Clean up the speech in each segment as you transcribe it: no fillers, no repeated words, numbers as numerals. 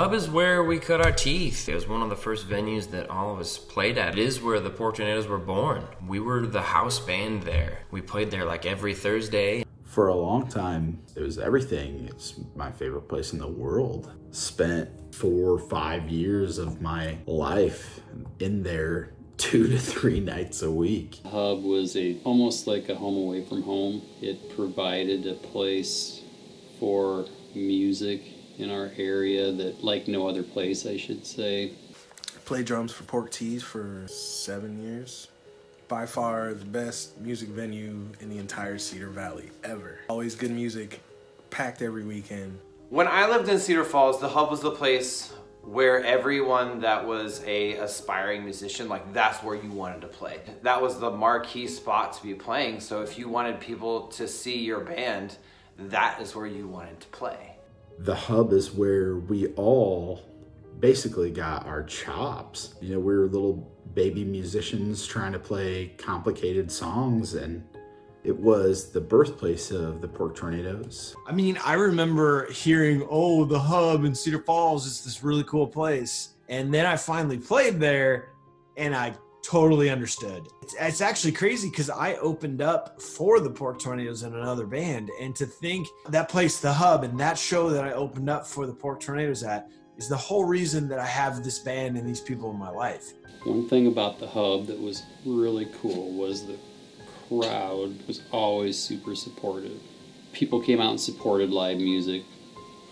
Hub is where we cut our teeth. It was one of the first venues that all of us played at. It is where the Pork Tornadoes were born. We were the house band there. We played there like every Thursday. For a long time, it was everything. It's my favorite place in the world. Spent 4 or 5 years of my life in there 2 to 3 nights a week. Hub was almost like a home away from home. It provided a place for music in our area that, like no other place, I should say. I played drums for Pork Tees for 7 years. By far the best music venue in the entire Cedar Valley, ever. Always good music, packed every weekend. When I lived in Cedar Falls, the Hub was the place where everyone that was a aspiring musician, like that's where you wanted to play. That was the marquee spot to be playing, so if you wanted people to see your band, that is where you wanted to play. The Hub is where we all basically got our chops. You know, we were little baby musicians trying to play complicated songs, and it was the birthplace of the Pork Tornadoes. I mean, I remember hearing, oh, the Hub in Cedar Falls is this really cool place. And then I finally played there and I totally understood. It's actually crazy because I opened up for the Pork Tornadoes in another band. And to think that place, the Hub, and that show that I opened up for the Pork Tornadoes at is the whole reason that I have this band and these people in my life. One thing about the Hub that was really cool was the crowd was always super supportive. People came out and supported live music.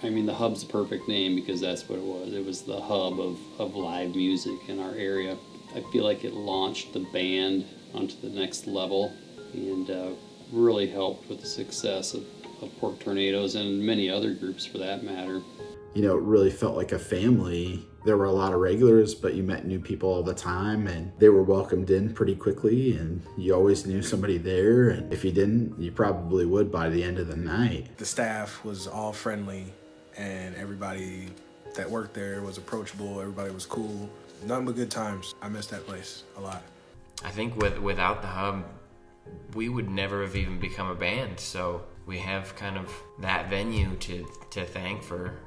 I mean, the Hub's the perfect name because that's what it was. It was the hub of live music in our area. I feel like it launched the band onto the next level and really helped with the success of Pork Tornadoes and many other groups for that matter. You know, it really felt like a family. There were a lot of regulars, but you met new people all the time, and they were welcomed in pretty quickly, and you always knew somebody there, and if you didn't, you probably would by the end of the night. The staff was all friendly, and everybody that worked there was approachable, everybody was cool. Nothing but good times. I miss that place a lot. I think without the Hub, we would never have even become a band, so we have kind of that venue to thank for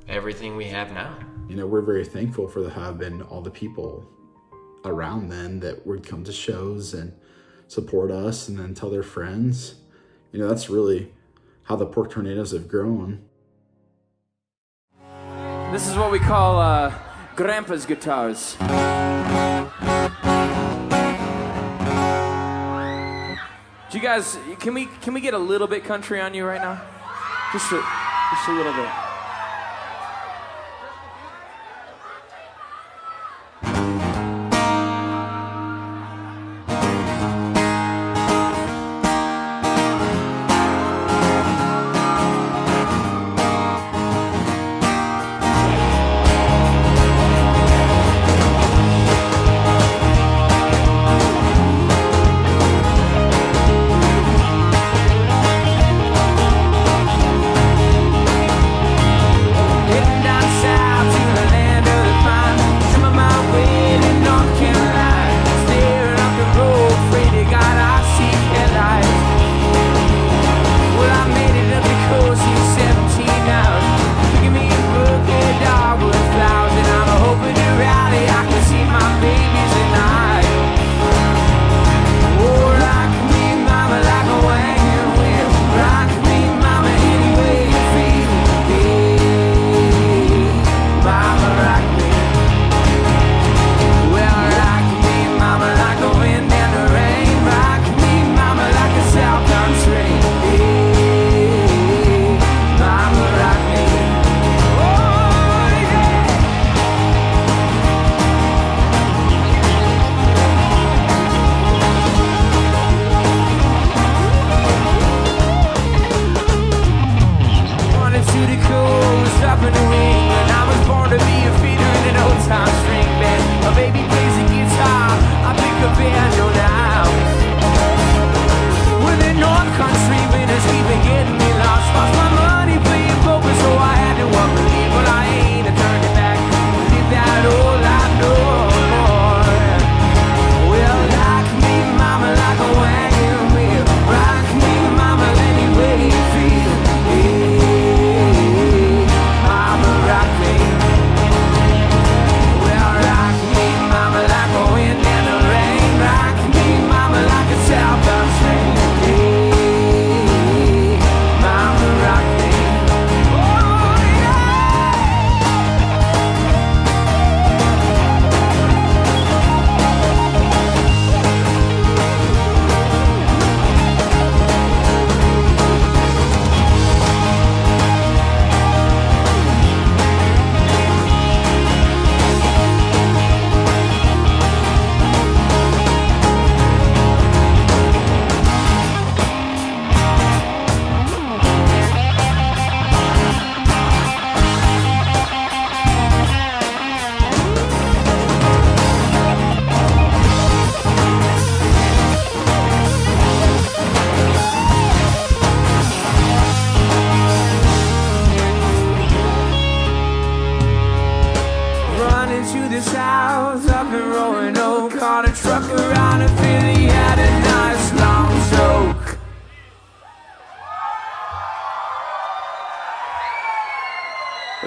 everything we have now. You know, we're very thankful for the Hub and all the people around then that would come to shows and support us and then tell their friends. You know, that's really how the Pork Tornadoes have grown. This is what we call Grandpa's guitars. Do you guys, can we get a little bit country on you right now? Just a little bit.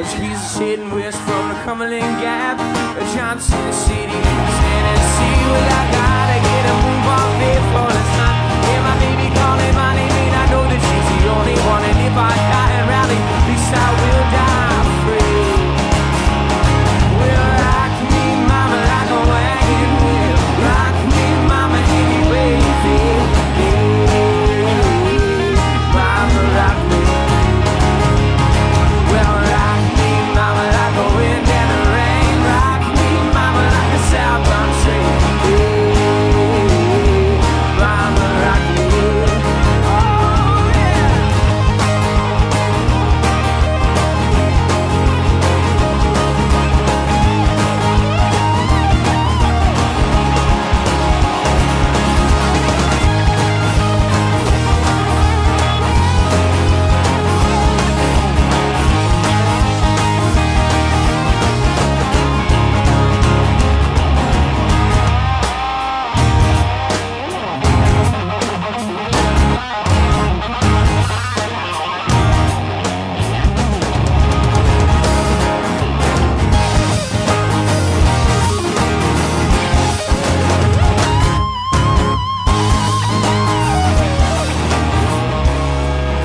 Jesus heading west from the Cumberland Gap, Johnson City, Tennessee. Well, I gotta get a move on before the sun. Yeah, my baby calling my name, and I know that she's the only one. And if I die and rally, at least I will die free. Well, rock me, mama, like a wagon wheel. Rock me, mama, any way you feel. Yeah, mama, rock me. Well, rock me, mama, like a wind and the rain. Rock me, mama, like a southbound train. Yeah, mama, rock me. Oh, yeah.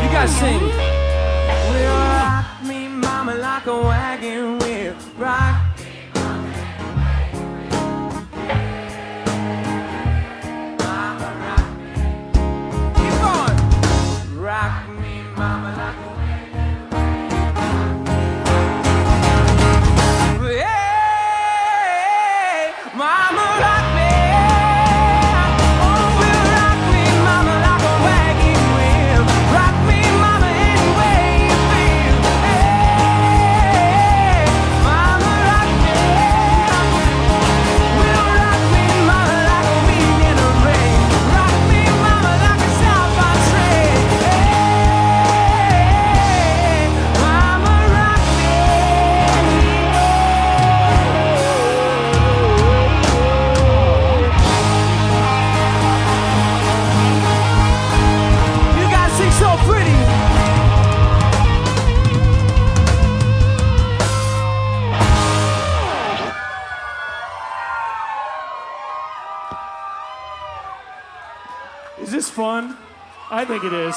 You guys sing. Well, rock me, mama, like a wagon wheel. Rock. Mama, rock me. Keep going. Rock me, mama, like a wagon wheel. Hey, mama, rock me. Oh, well, rock me, mama, like a wagon wheel. Rock me, mama, any way you feel. Hey, mama, rock me. Well, rock me, mama, like a wind in the rain. Rock me, mama, like a southbound train. Hey, mama, rock me. You guys sing so pretty. Is this fun? I think it is.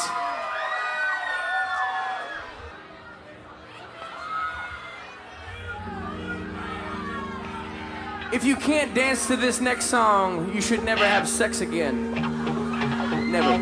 If you can't dance to this next song, you should never have sex again. Never.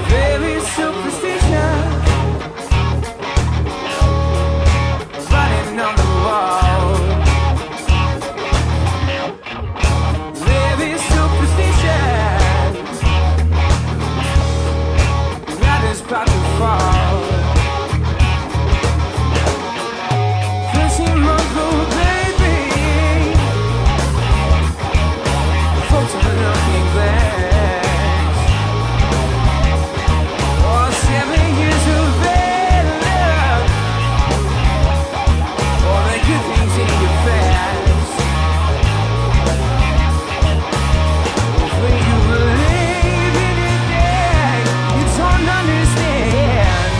Very superstitious, writing on the wall. Very superstitious, that is about to fall. 13-month-old baby, folks are looking glass. Oh, 7 years of bad luck. All the good things in your past. When you believe in it, you don't understand.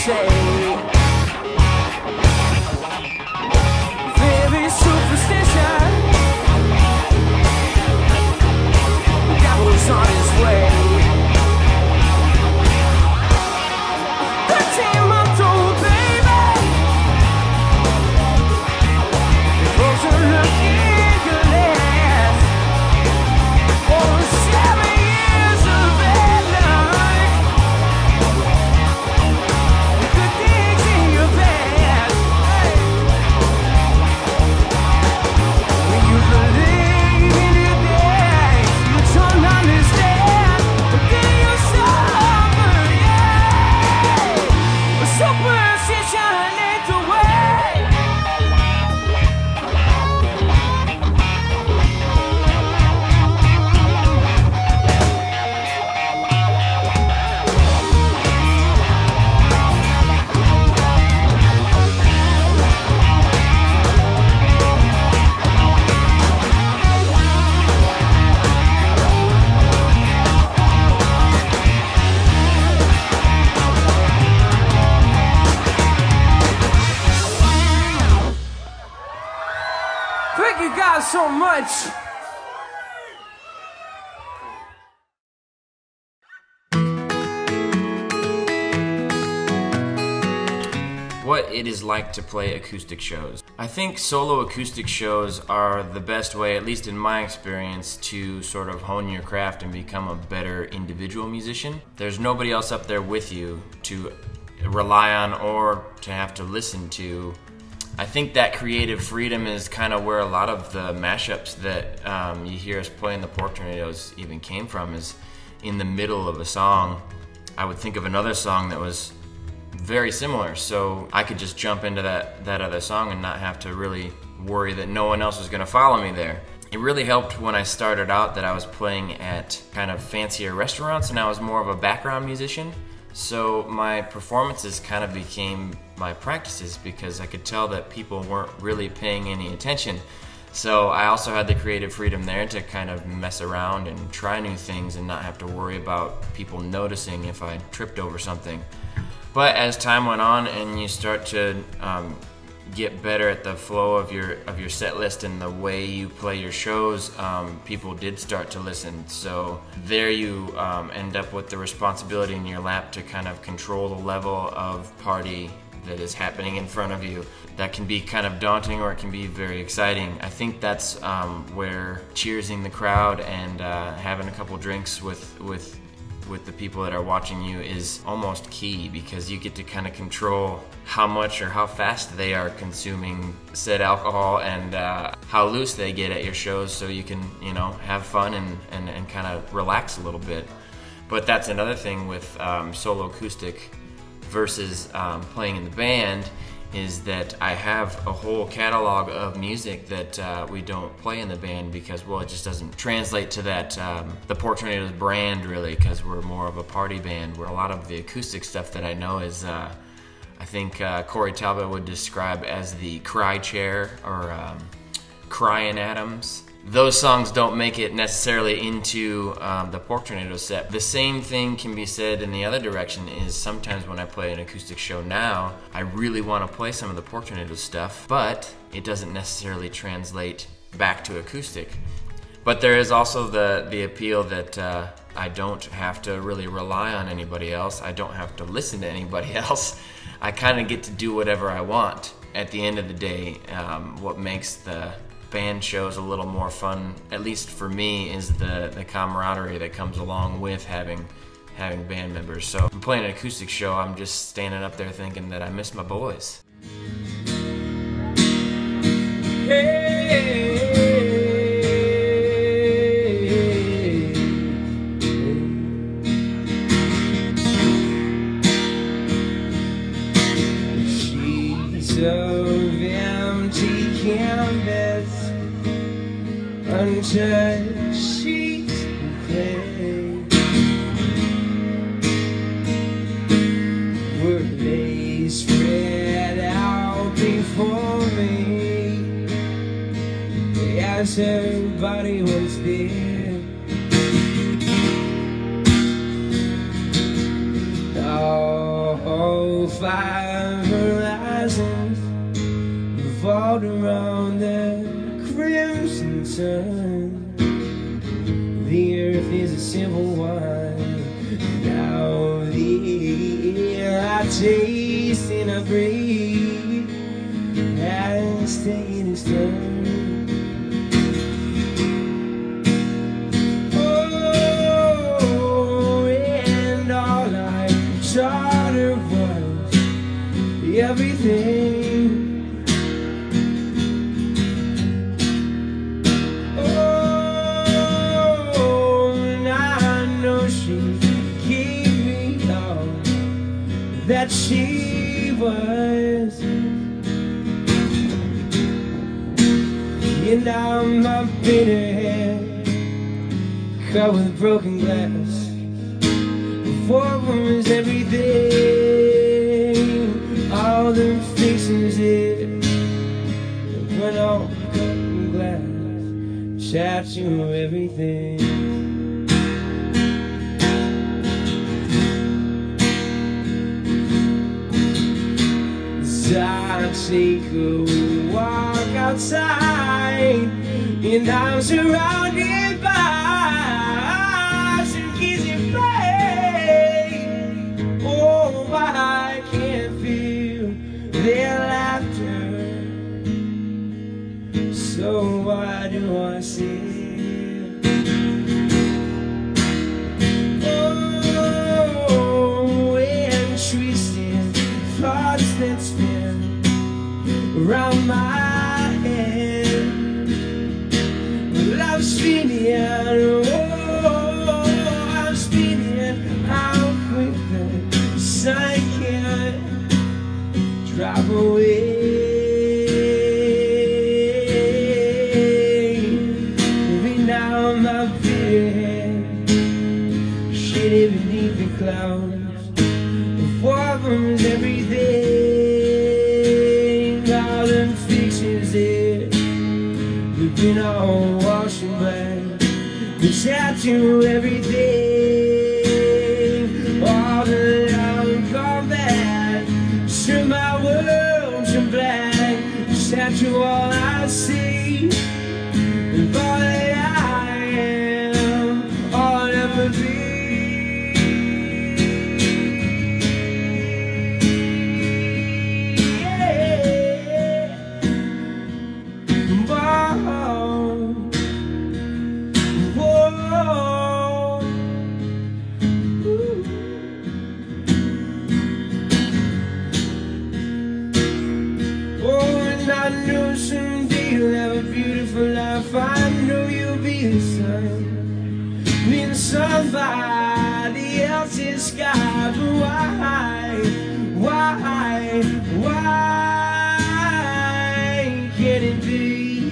say. Very superstition. The devil's on his way. 13-month-old baby. Close a look in your glass. Oh, 7 years of bad luck. Good things in your past. When you believe in your days, you don't understand. But then you suffer, yeah. Superstition ain't the way. Thank you guys so much. What it is like to play acoustic shows. I think solo acoustic shows are the best way, at least in my experience, to sort of hone your craft and become a better individual musician. There's nobody else up there with you to rely on or to have to listen to. I think that creative freedom is kind of where a lot of the mashups that you hear us play in the Pork Tornadoes even came from, is in the middle of a song. I would think of another song that was very similar, so I could just jump into that other song and not have to really worry that no one else was going to follow me there. It really helped when I started out that I was playing at kind of fancier restaurants and I was more of a background musician. So my performances kind of became my practices because I could tell that people weren't really paying any attention. So I also had the creative freedom there to kind of mess around and try new things and not have to worry about people noticing if I tripped over something. But as time went on and you start to get better at the flow of your set list and the way you play your shows, people did start to listen. So there you end up with the responsibility in your lap to kind of control the level of party that is happening in front of you. That can be kind of daunting or it can be very exciting. I think that's where cheersing the crowd and having a couple drinks with the people that are watching you is almost key, because you get to kind of control how much or how fast they are consuming said alcohol and how loose they get at your shows, so you can, you know, have fun and kind of relax a little bit. But that's another thing with solo acoustic versus playing in the band, is that I have a whole catalog of music that we don't play in the band because, well, it just doesn't translate to that the Pork Tornadoes brand, really, because we're more of a party band, where a lot of the acoustic stuff that I know is I think Corey Talbot would describe as the cry chair or Crying Adams. Those songs don't make it necessarily into the Pork Tornadoes set. The same thing can be said in the other direction, is sometimes when I play an acoustic show now, I really want to play some of the Pork Tornadoes stuff, but it doesn't necessarily translate back to acoustic. But there is also the appeal that I don't have to really rely on anybody else. I don't have to listen to anybody else. I kind of get to do whatever I want. At the end of the day, what makes the band shows a little more fun, at least for me, is the camaraderie that comes along with having band members. So if I'm playing an acoustic show, I'm just standing up there thinking that I miss my boys. Sheets of empty canvas, untouched sheets of clay, were they spread out before me as everybody was dead. Oh, 5 horizons revolved around the crimson sun. The earth is a simple one. Now the air I taste and I breathe has taken its turn. Everything. Oh, and I know she gave me all that she was. And now my bitter head covered with broken glass. Before was everything. All the fixings it went on broken glass, tattoo everything. As I take a walk outside, and I'm surrounded by some kids at play. Oh, I can't feel their laughter, so why do I say? Oh, and twisted thoughts that spin around my head. Well, I'm spinning, oh, I'm spinning. How quick the sun can drive away. Every now my bitter head shaded beneath the clouds. Before them is everything. All them fixings there, we've been all washing black. The tattoo everything. All the long gone back. Turn my world to black. Tattoo all I see, and all that I am, all I'll ever be. Yeah. Whoa. Whoa. Ooh. I know someday you'll have a beautiful life. I know you'll be the sun in somebody else's sky. But why can it be?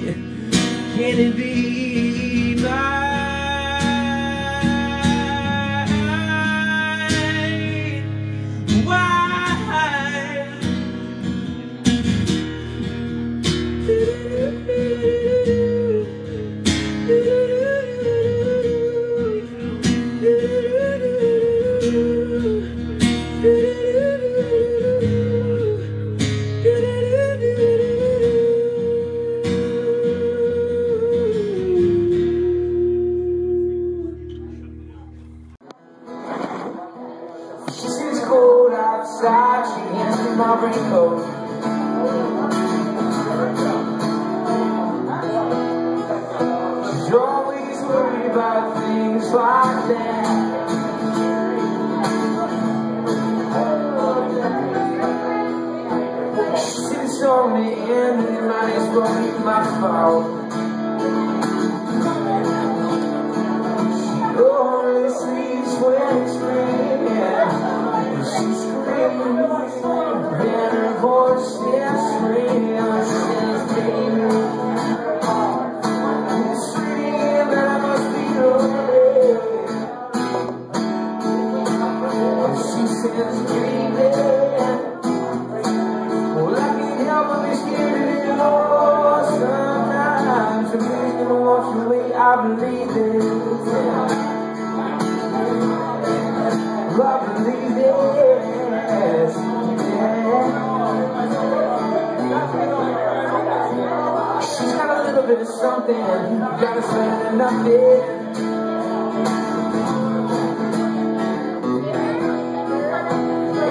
Can it be mine? Why? She's cold outside, she hands me my raincoat. She's always worried about things like that. She sits on the end and it might as well be my fault. She only sleeps when it's raining. She's screaming, and her voice is shrill. She says, baby, it's real and I must be lonely. She says, baby, well, I can't help but be scared of it all. Sometimes I'm thinking of walking away, I believe it. I believe it. something, you gotta spend nothing.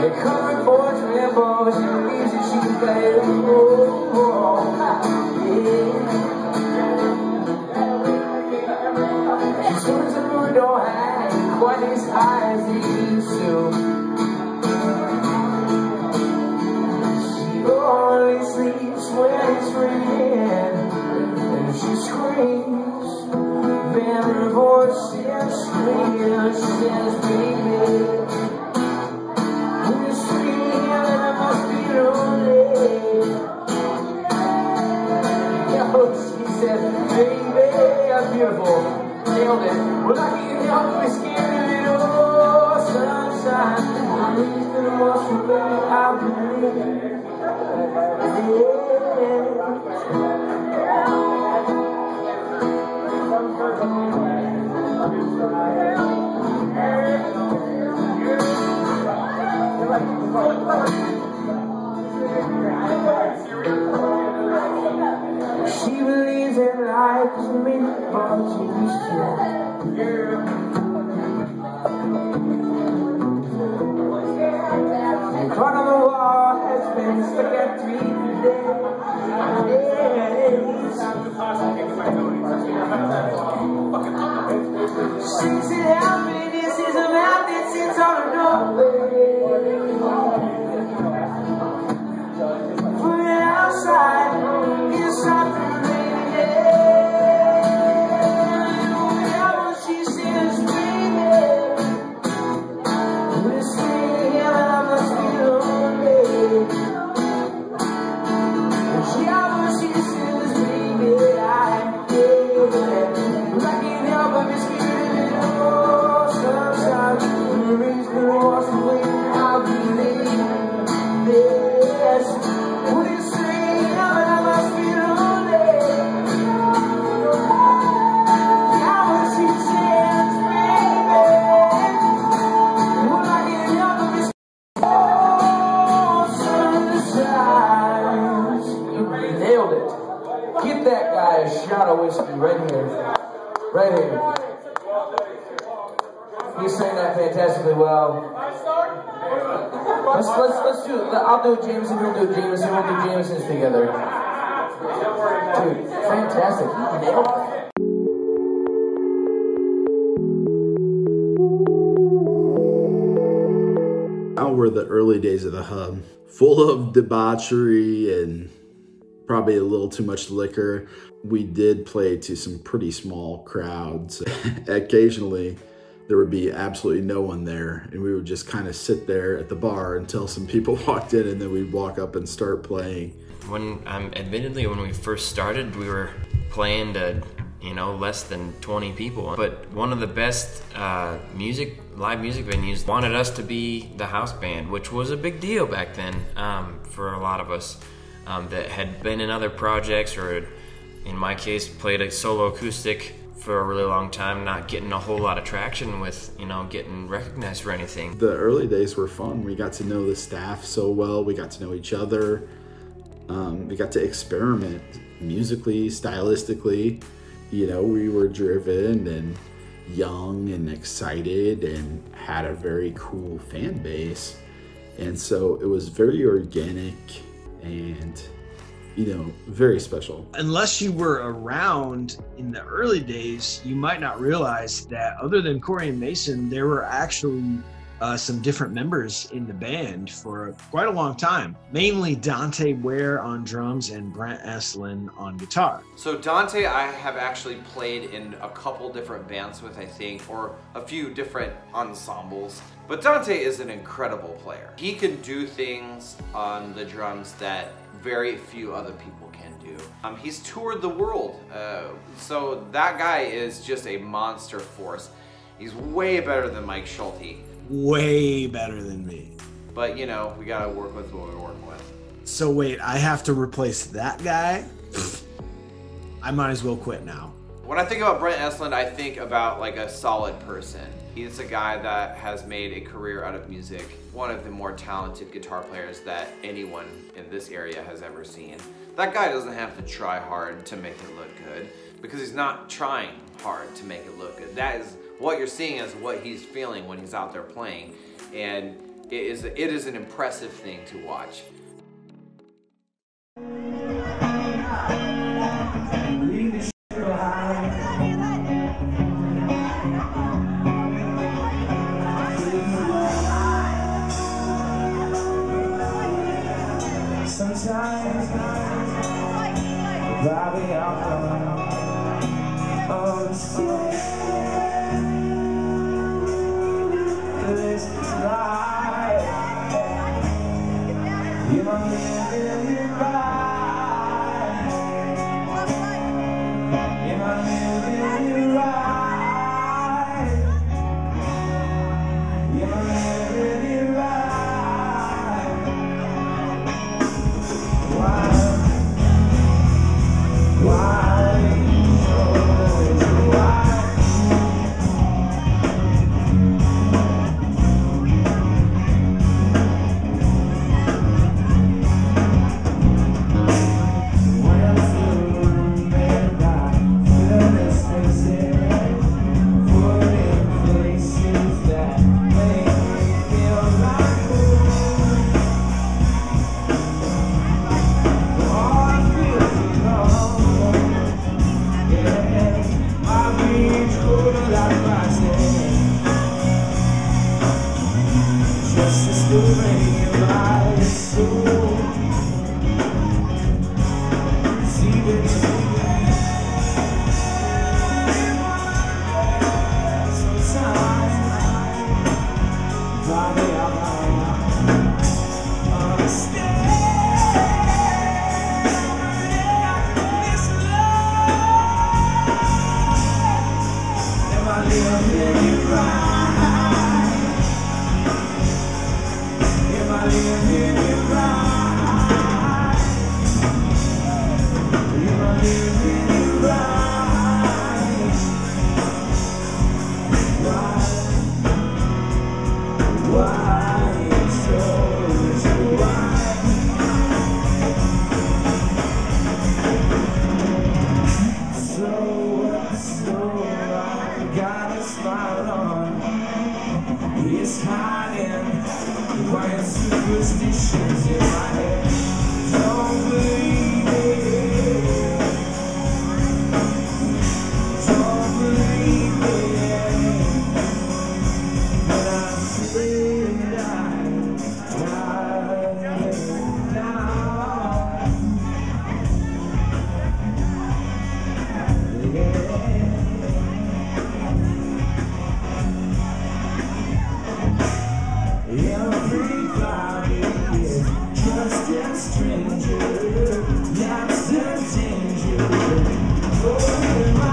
They're coming for trembles, you need to she play the role. She swims in the moon, don't hang quite as high as they used to. She only sleeps when it's raining, and she screams. Then her voice is screaming, she says, baby, when you're screaming, I must be lonely. Yo, she said, baby, I'm beautiful. Nailed it. Well, I can't help but be scared of it all. Sunshine, I'm the most baby I believe. She believes in life is made for Jesus. The card on the wall has been stuck at 3 days. She said, happiness is a mouth that sits on a doorway. Put it outside, inside the lady. She says, baby, we're staying here and I must be lonely. She says, baby, I can't help but be scared of it all. Sometimes when the rain's gonna wash away, I'll be late. Yes, when it's raining, I must be lonely. She says, baby, when I get help but be scared. Oh, sun shines. You nailed it. Get that guy a shot of whiskey right here. Right here. He sang that fantastically well. Let's do it. I'll do it, Jameson. You'll do it, Jameson. We'll do Jameson's together. Dude, fantastic. He nailed it. Now were the early days of the Hub, full of debauchery and probably a little too much liquor. We did play to some pretty small crowds. Occasionally, there would be absolutely no one there, and we would just kind of sit there at the bar until some people walked in, and then we'd walk up and start playing. Admittedly, when we first started, we were playing to, less than 20 people. But one of the best live music venues wanted us to be the house band, which was a big deal back then for a lot of us that had been in other projects, or in my case, played a solo acoustic for a really long time, not getting a whole lot of traction with, getting recognized for anything. The early days were fun. We got to know the staff so well. We got to know each other. We got to experiment musically, stylistically. We were driven and young and excited and had a very cool fan base. And so it was very organic and very special. Unless you were around in the early days, you might not realize that other than Corey and Mason, there were actually some different members in the band for quite a long time. Mainly Dante Ware on drums and Brent Eslin on guitar. So Dante, I have actually played in a couple different bands with, I think, or a few different ensembles. But Dante is an incredible player. He can do things on the drums that very few other people can do. He's toured the world, so that guy is just a monster force. He's way better than Mike Schulte. Way better than me. But we gotta work with what we're working with. So wait, I have to replace that guy? I might as well quit now. When I think about Brent Esland, I think about like a solid person. He's a guy that has made a career out of music, one of the more talented guitar players that anyone in this area has ever seen. That guy doesn't have to try hard to make it look good, because he's not trying hard to make it look good. That is what you're seeing as what he's feeling when he's out there playing, and it is an impressive thing to watch. Sometimes driving out of the city, this life, you're living it right, you're living it right, you're living it right. It's hiding white superstitions in my head. Don't believe it. Don't believe it. But I'm afraid I'm every cloud is just a stranger. That's the danger. Oh, my.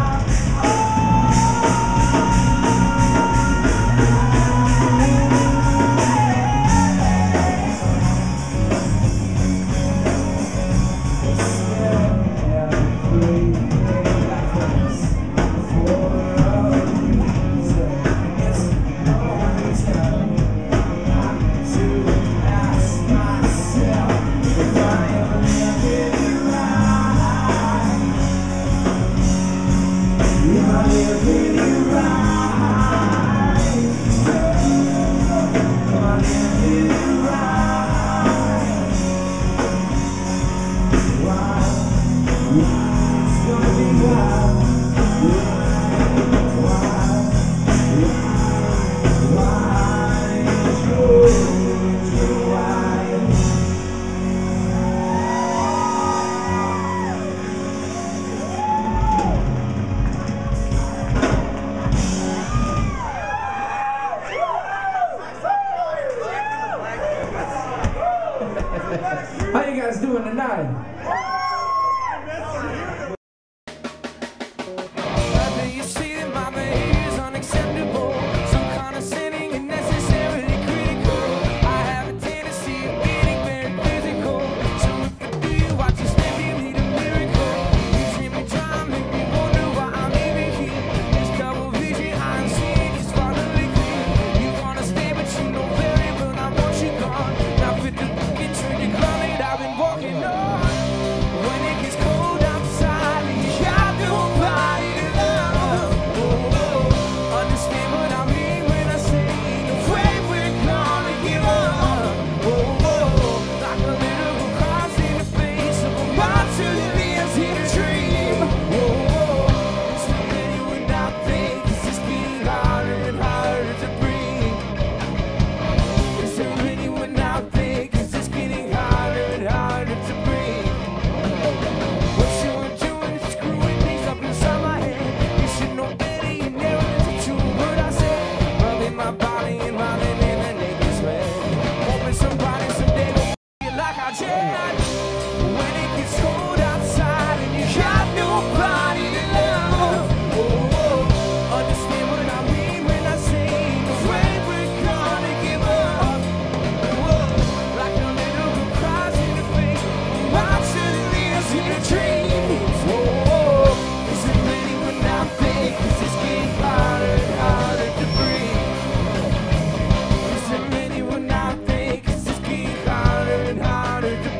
How you guys doing tonight? Watch you spend, you need a miracle. You treat me dry, make me wonder why I'm here. like I did. When it gets cold outside and you got nobody to love. Oh, understand what I mean when I say the way we're gonna give up. Oh, like a little girl cries in the face, watching it lives in a dream. Oh, is it ready when I think? 'Cause it's getting harder and harder to breathe. Is it ready when I think? 'Cause it's getting harder and harder to breathe.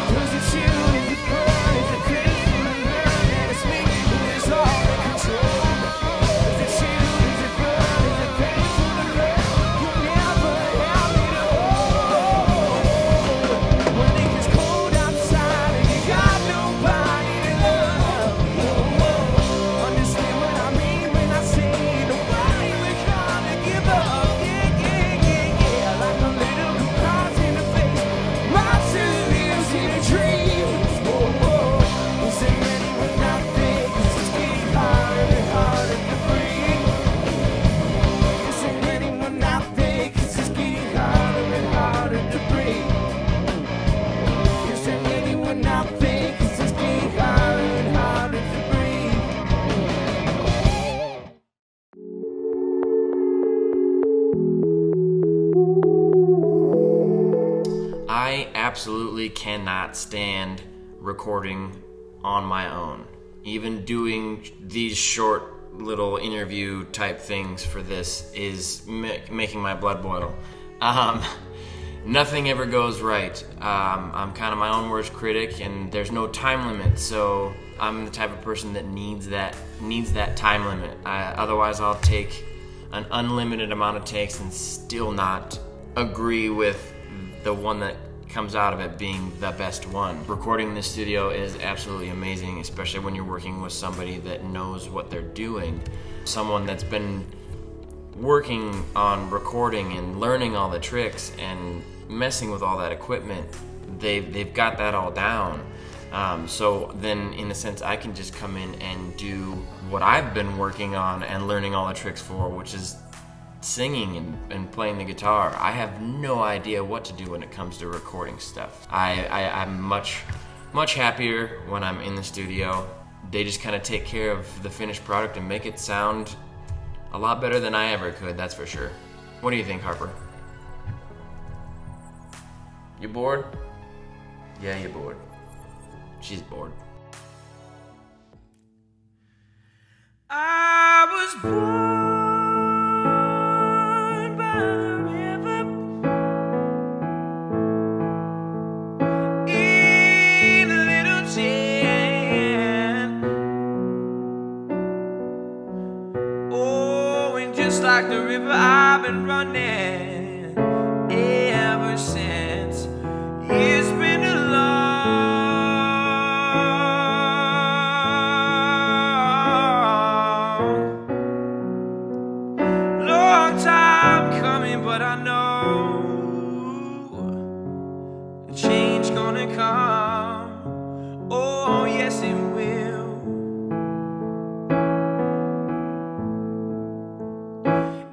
Does it shoot? Is it burn? Is it crazy? And it's me who is all in control. Does it shoot? Is it burn? Is it crazy? You'll never have me to hold. When it gets cold outside and you got nobody to love. Understand what I mean when I say the way we're gonna give up. Yeah, yeah, yeah, yeah. Like a little girl cries in the face, watch her lives in a dream. Is it ready when I think? 'Cause it's getting harder and harder to breathe. Is it ready when I think? 'Cause it's getting harder and harder to breathe. Is it ready when I think? 'Cause it's getting harder and harder to breathe. I absolutely cannot stand recording on my own. Even doing these short little interview type things for this is making my blood boil. Nothing ever goes right. I'm kind of my own worst critic, and there's no time limit, so I'm the type of person that needs that time limit. Otherwise, I'll take an unlimited amount of takes and still not agree with the one that comes out of it being the best one. Recording in the studio is absolutely amazing, especially when you're working with somebody that knows what they're doing. Someone that's been working on recording and learning all the tricks and messing with all that equipment. They've got that all down. So then in a sense I can just come in and do what I've been working on and learning all the tricks for, which is singing and playing the guitar. I have no idea what to do when it comes to recording stuff. I'm much happier when I'm in the studio. They just kind of take care of the finished product and make it sound a lot better than I ever could, that's for sure. What do you think, Harper? You bored? Yeah, you're bored. She's bored. I was born by the river in a little tent. Oh, and just like the river, I've been running ever since. It's been a long time coming, but I know a change gonna come. Oh, yes, it will.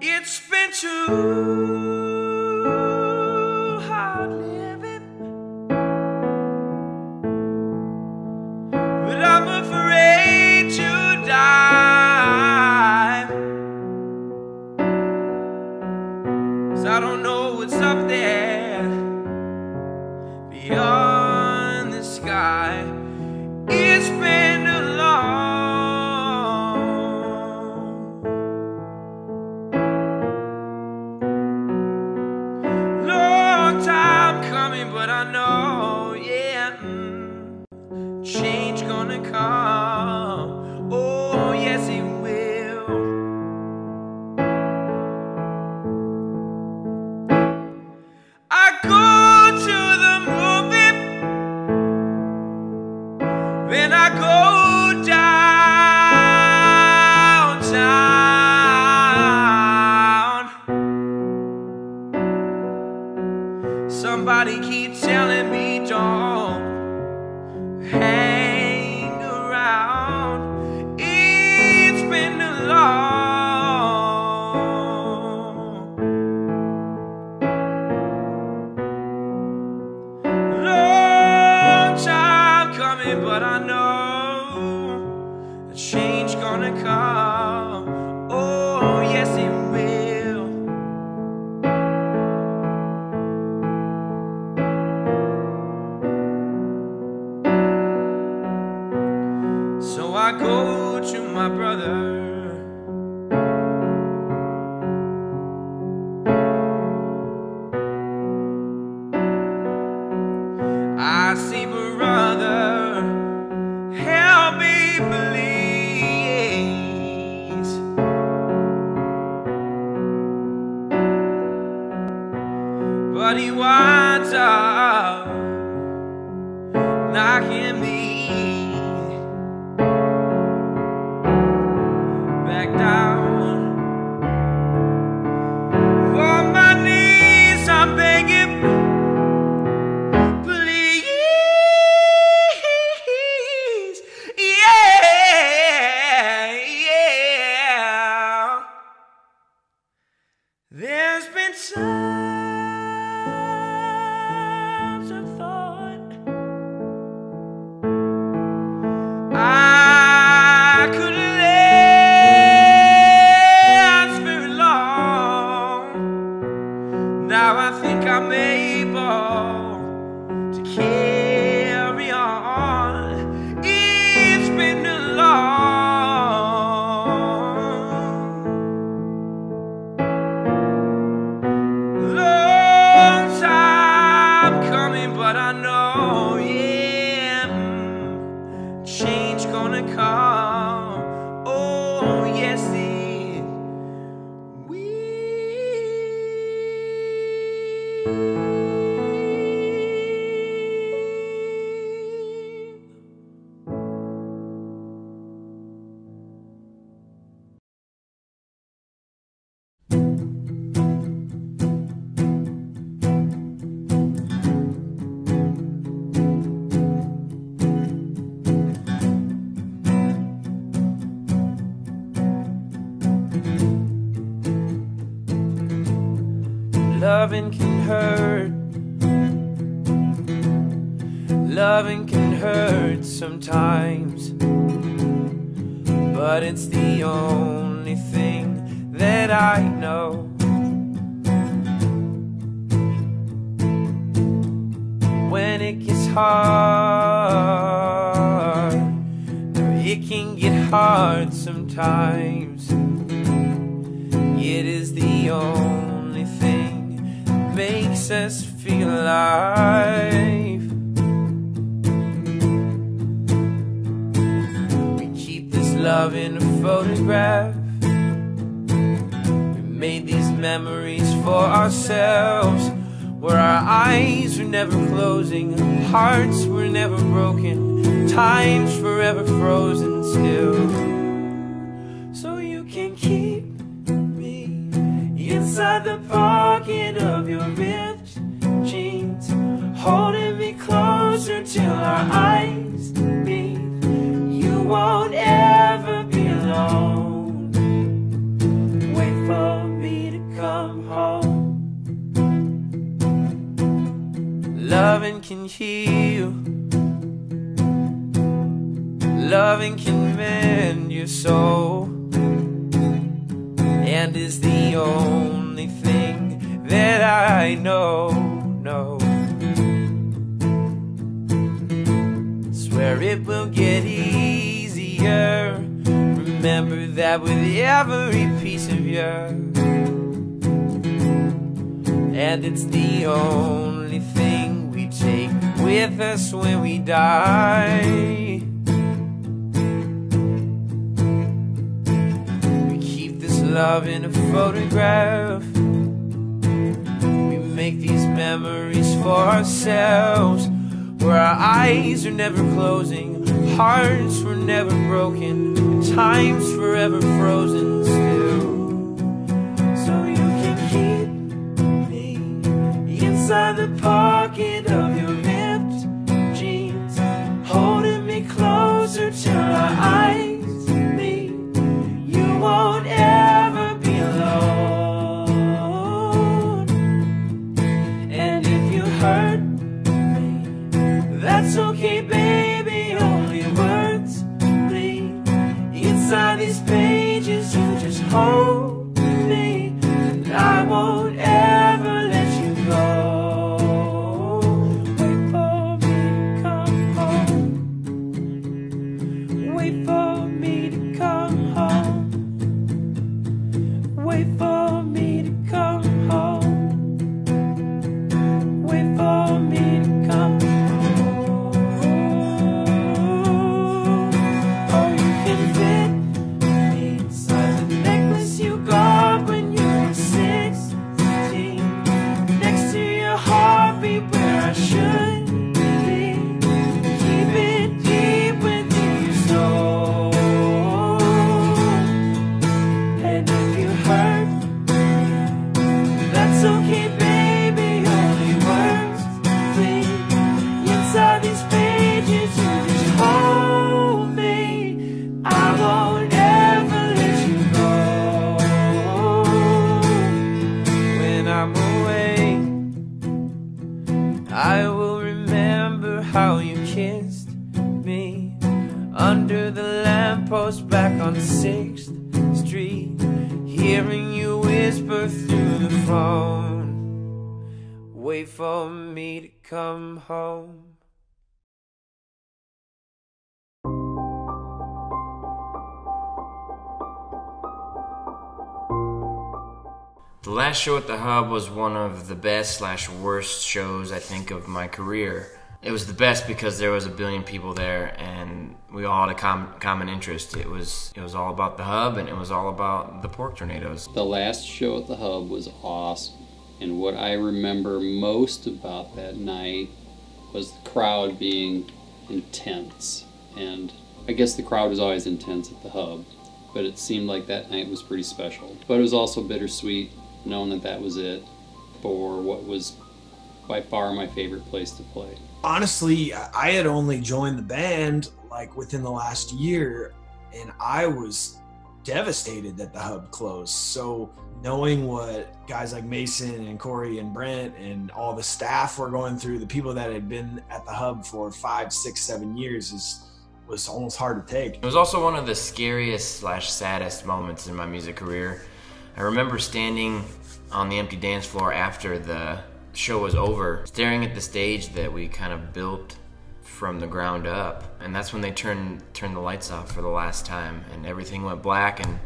It's been too hard living, but I'm afraid to die. 'Cause I don't know what's up there beyond the sky. It's been a long time coming, but I know, yeah, change gonna come. Oh, yes, it will. I go to the movie, then I go downtown. Somebody keeps telling me don't hang around. It's been a long time coming, but I know a change gonna come. Oh, yes, it will. So I go to my brother. I say, brother, help me please. But he winds up knocking me back down. On my knees, I'm begging, please, yeah, yeah. There's been times I've thought I could last very long. Now I think I'm able to carry on. It's been a long time coming, but I know, yeah, change gonna come. Oh, yes, it Loving can hurt. Loving can hurt sometimes, but it's the only thing that I know. When it gets hard, it can get hard sometimes. It is the only thing that makes us feel alive. We keep this love in a photograph. We made these memories for ourselves, where our eyes were never closing, hearts were never broken, time's forever frozen still. So you can keep me inside the pocket of your ripped jeans, holding me closer till our eyes meet. You won't ever be alone. Wait for me to come home. Loving can heal. Loving can mend your soul, and is the only thing that I know. Swear it will get easier. Remember that with every piece of you, and it's the only thing we take with us when we die. We keep this love in a photograph. We make these memories for ourselves, where our eyes are never closing, hearts were never broken, and time's forever frozen still. So you can keep me inside the pocket of your ripped jeans, hold under the lamppost back on 6th Street, hearing you whisper through the phone, wait for me to come home. The last show at the Hub was one of the best / worst shows, I think, of my career. It was the best because there was a billion people there and we all had a common interest. It was all about the Hub and it was all about the Pork Tornadoes. The last show at the Hub was awesome. And what I remember most about that night was the crowd being intense. And I guess the crowd was always intense at the Hub, but it seemed like that night was pretty special. But it was also bittersweet, knowing that that was it for what was by far my favorite place to play. Honestly, I had only joined the band like within the last year, and I was devastated that the Hub closed. So knowing what guys like Mason and Corey and Brent and all the staff were going through, the people that had been at the Hub for 5, 6, 7 years was almost hard to take. It was also one of the scariest / saddest moments in my music career. I remember standing on the empty dance floor after the show was over, staring at the stage that we kind of built from the ground up, and that's when they turned the lights off for the last time and everything went black, and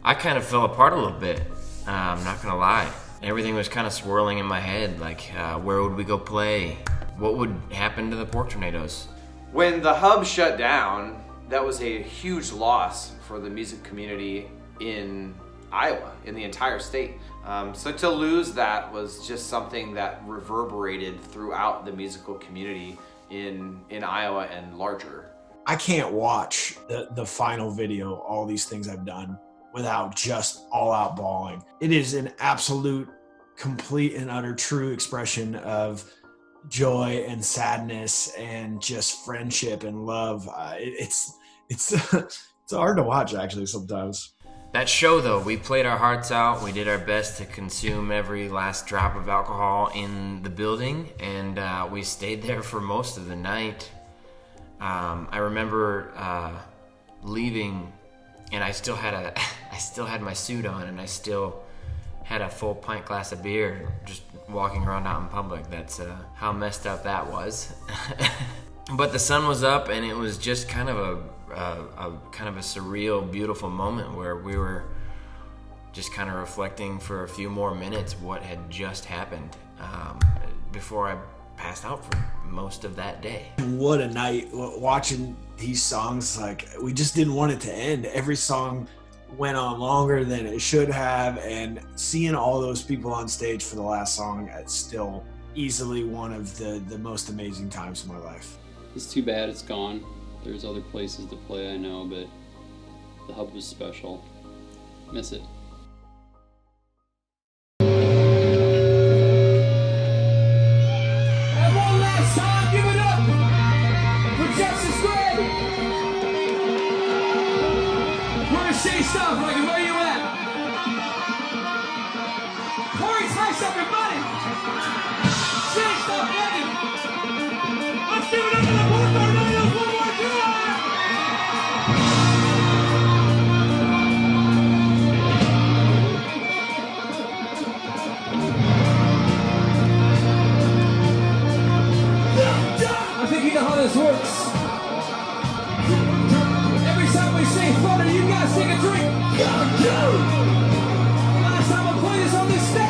I kind of fell apart a little bit. I'm not gonna lie. Everything was kind of swirling in my head, like where would we go play? What would happen to the Pork Tornadoes? When the Hub shut down, that was a huge loss for the music community in Iowa, in the entire state. So to lose that was just something that reverberated throughout the musical community in Iowa and larger. I can't watch the final video, all these things I've done, without just all out bawling. It is an absolute, complete and utter true expression of joy and sadness and just friendship and love. It's hard to watch actually sometimes. That show though, we played our hearts out. We did our best to consume every last drop of alcohol in the building, and we stayed there for most of the night. I remember leaving, and I still had my suit on, and I still had a full pint glass of beer, just walking around out in public. That's how messed up that was. But the sun was up, and it was just kind of a surreal, beautiful moment where we were just kind of reflecting for a few more minutes what had just happened before I passed out for most of that day. What a night watching these songs. Like, we just didn't want it to end. Every song went on longer than it should have, and seeing all those people on stage for the last song, it's still easily one of the most amazing times of my life. It's too bad it's gone. There's other places to play, I know, but the Hub was special. Miss it. And one last time, give it up for Justice Gray. We're gonna say stuff like, where you at? Corey's nice, everybody. Say stuff like it. Let's give it up for the Pork Tornadoes one more time. I think you know how this works. Every time we say thunder, you guys take a drink. Last time I played this on this stage.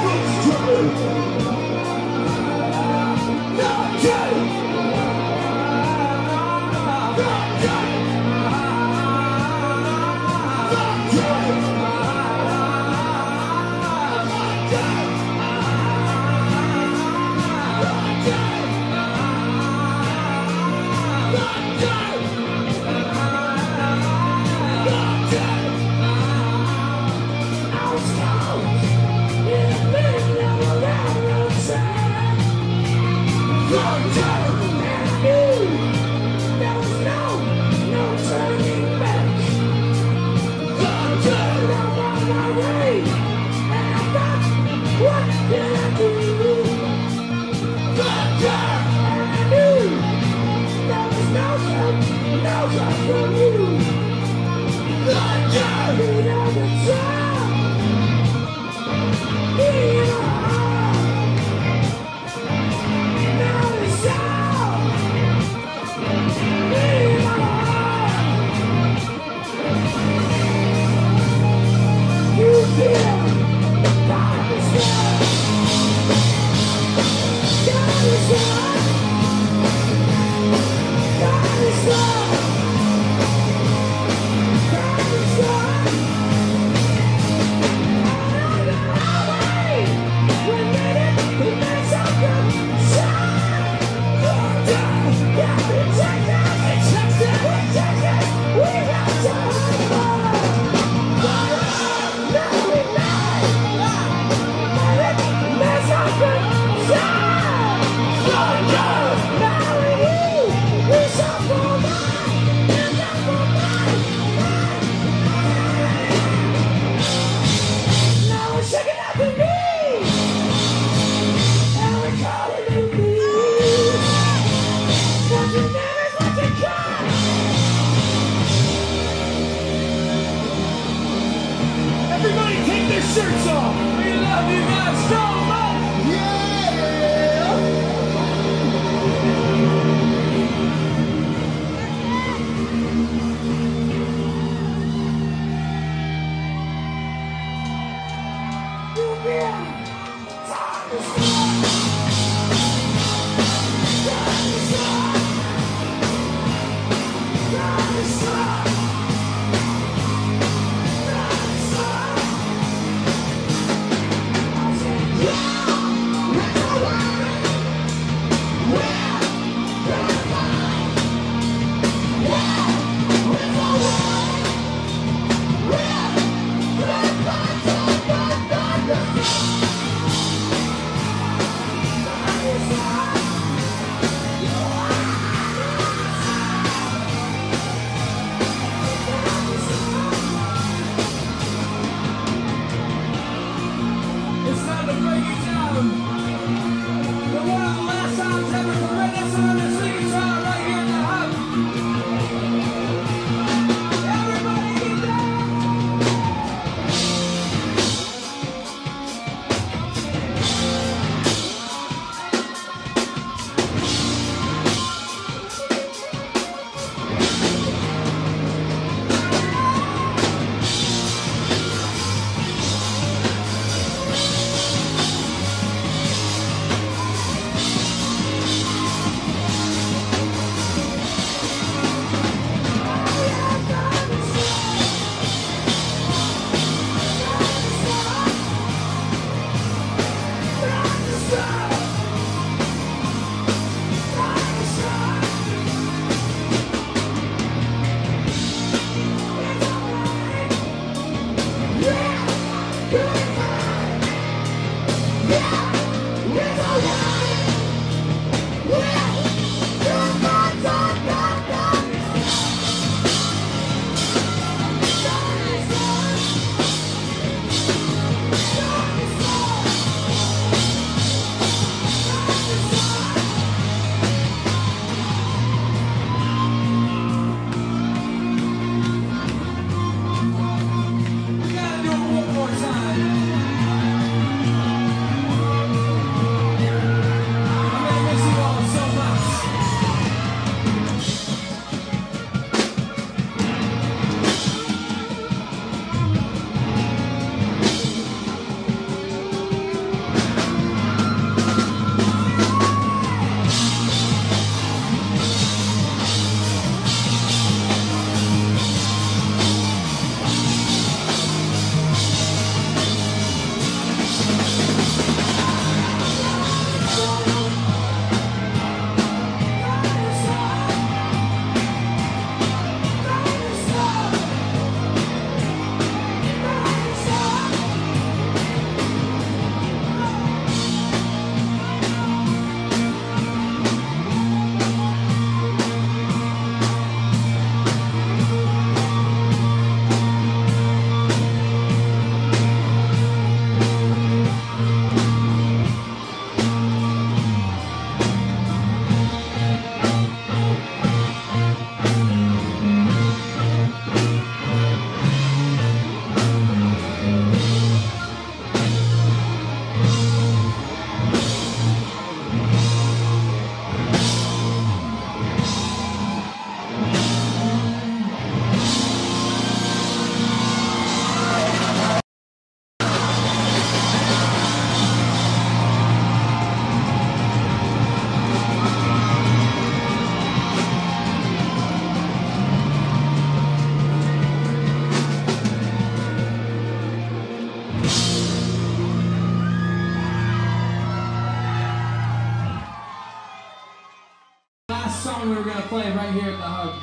here at the Hub.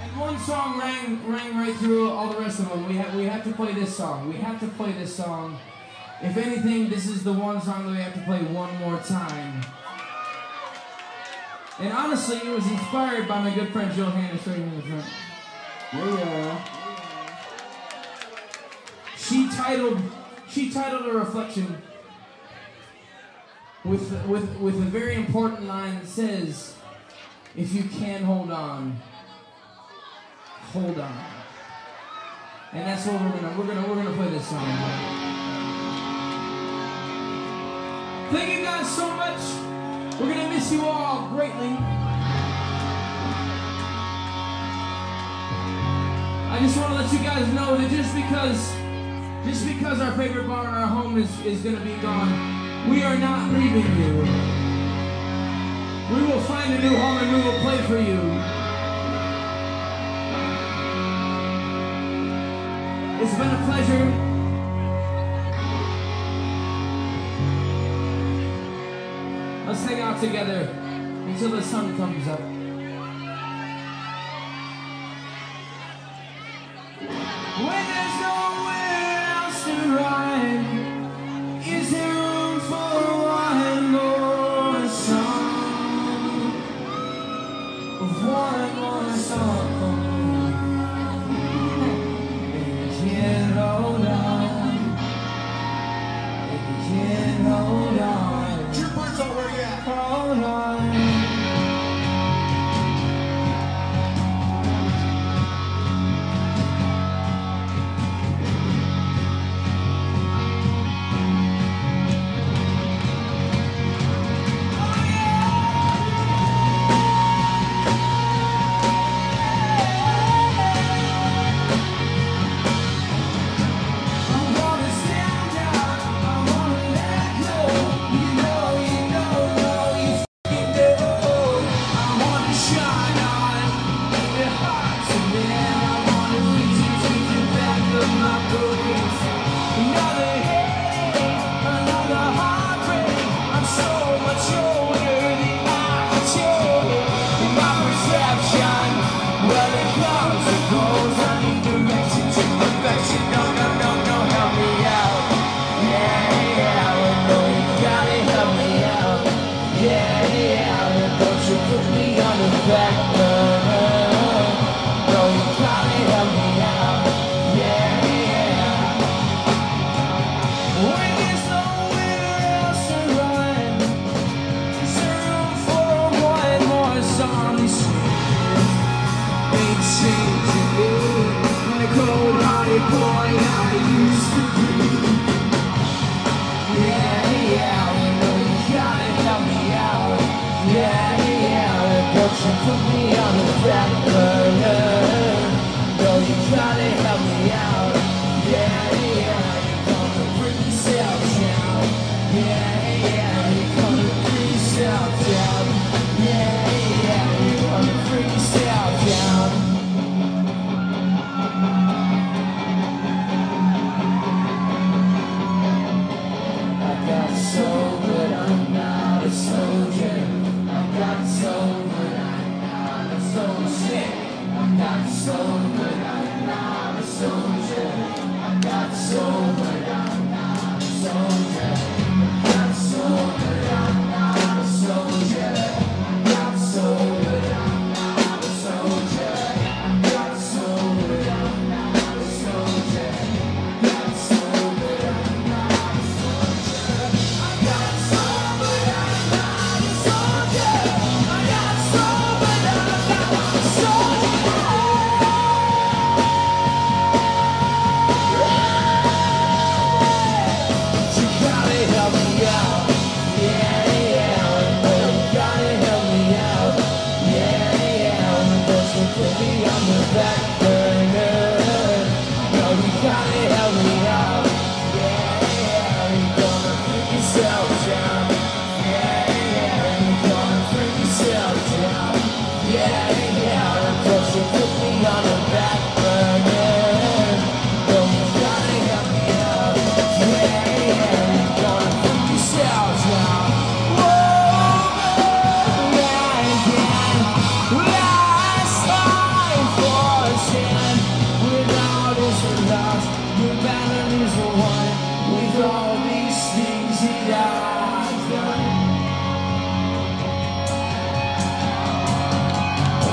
And one song rang right through all the rest of them. We have to play this song. We have to play this song. If anything, this is the one song that we have to play one more time. And honestly, it was inspired by my good friend Jill Hannis right here in the front. Yeah. She titled her reflection with a very important line that says, "If you can hold on, hold on." And that's what we're gonna play this song. Thank you guys so much. We're gonna miss you all greatly. I just want to let you guys know that just because our favorite bar in our home is gonna be gone, we are not leaving you. We will find a new home and we will play for you. It's been a pleasure. Let's hang out together until the sun comes up. When there's nowhere else to ride, is there room for one more song? One more song. You can't hold on. You can't hold on. Troopers are where you at? Hold on.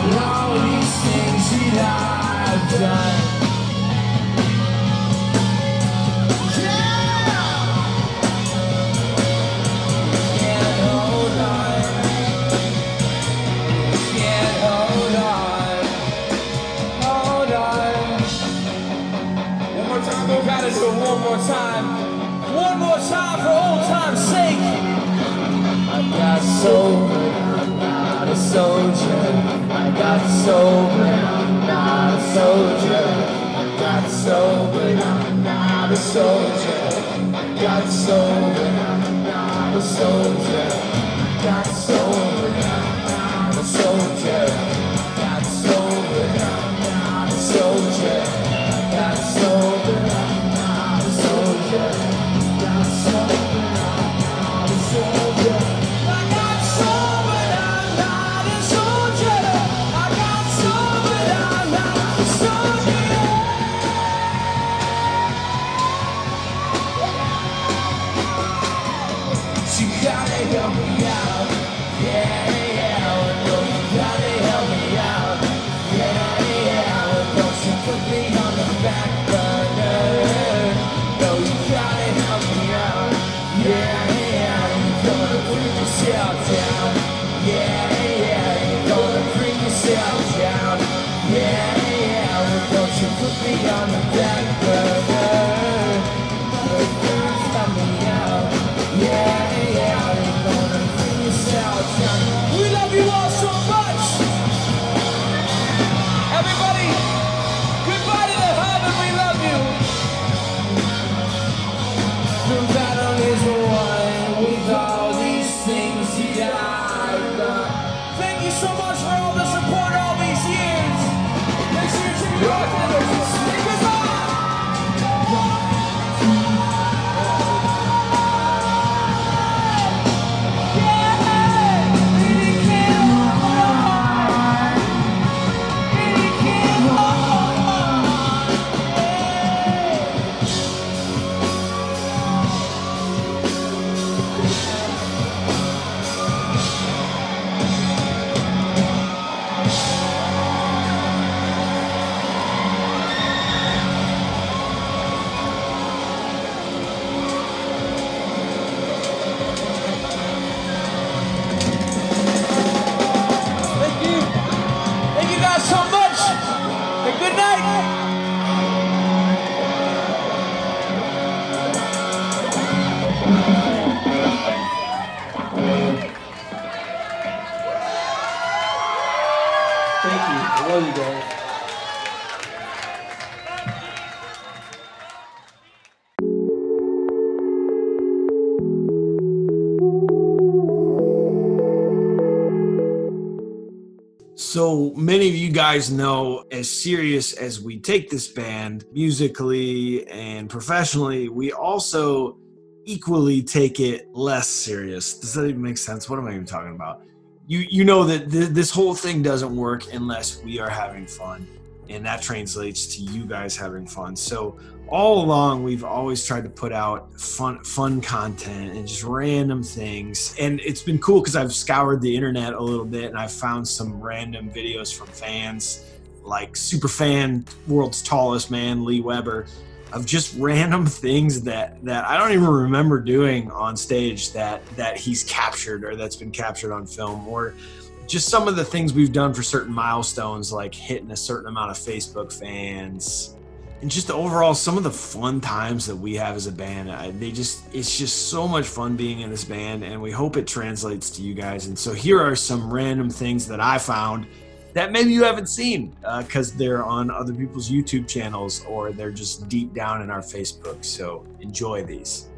and all these things that I've done. Can't hold on. Can't hold on. Hold on. One more time, we gotta do it one more time. One more time for old time's sake. I got sober, I'm not a soldier. I got sober, I'm not a soldier. I got sober, I'm not a soldier. I got sober, I'm not a soldier. I got sober, I'm not a soldier. I got sober, I'm not a soldier. I got sober, I'm not a soldier. I got sober, I'm not a soldier. I got sober, I'm not a soldier. I got sober, I'm not a soldier. You gotta help me out, yeah, yeah. No, you gotta help me out, yeah, yeah. Don't you put me on the back burner. No, you gotta help me out, yeah, yeah. You're gonna bring yourself down, yeah, yeah. You're gonna bring yourself down, yeah, yeah. Well, don't you put me on the back burner. Help me out, yeah. We love you all so much. Everybody, goodbye to the hub and we love you. The battle is won with all these things that I've done. Thank you so much for all the support all these years. Make sure you check it out. Take us on. So much. And good night. Thank you. I love you guys. So many of you guys know, as serious as we take this band musically and professionally, we also equally take it less serious. Does that even make sense? What am I even talking about? You know that this whole thing doesn't work unless we are having fun, and that translates to you guys having fun. So all along, we've always tried to put out fun content and just random things. And it's been cool because I've scoured the internet a little bit and I've found some random videos from fans like Superfan, world's tallest man, Lee Weber, of just random things that I don't even remember doing on stage that he's captured or that's been captured on film, or just some of the things we've done for certain milestones, like hitting a certain amount of Facebook fans. And just overall, some of the fun times that we have as a band, it's just so much fun being in this band, and we hope it translates to you guys. And so here are some random things that I found that maybe you haven't seen because they're on other people's YouTube channels or they're just deep down in our Facebook. So enjoy these.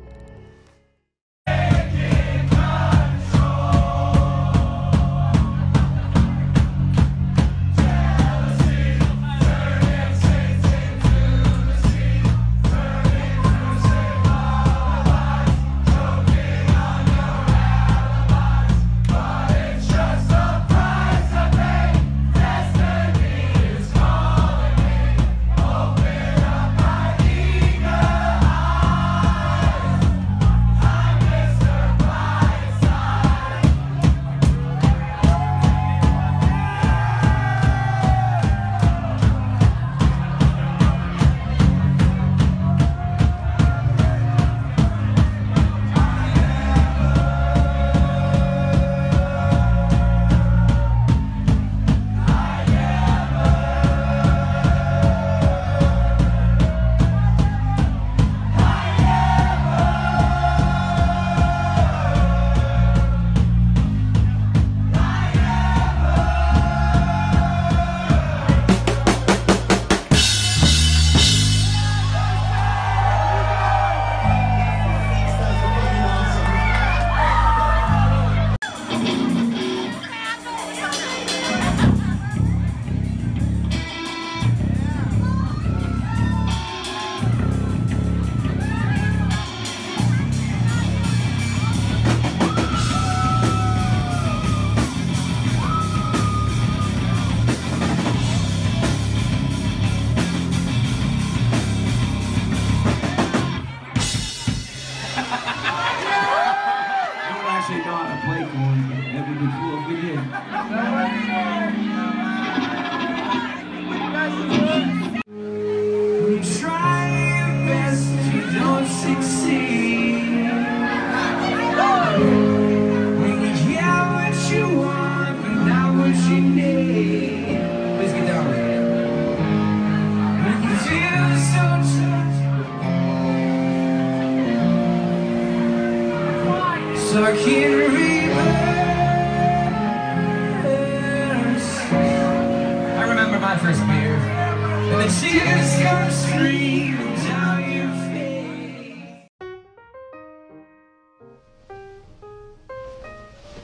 when tears come streaming down your face.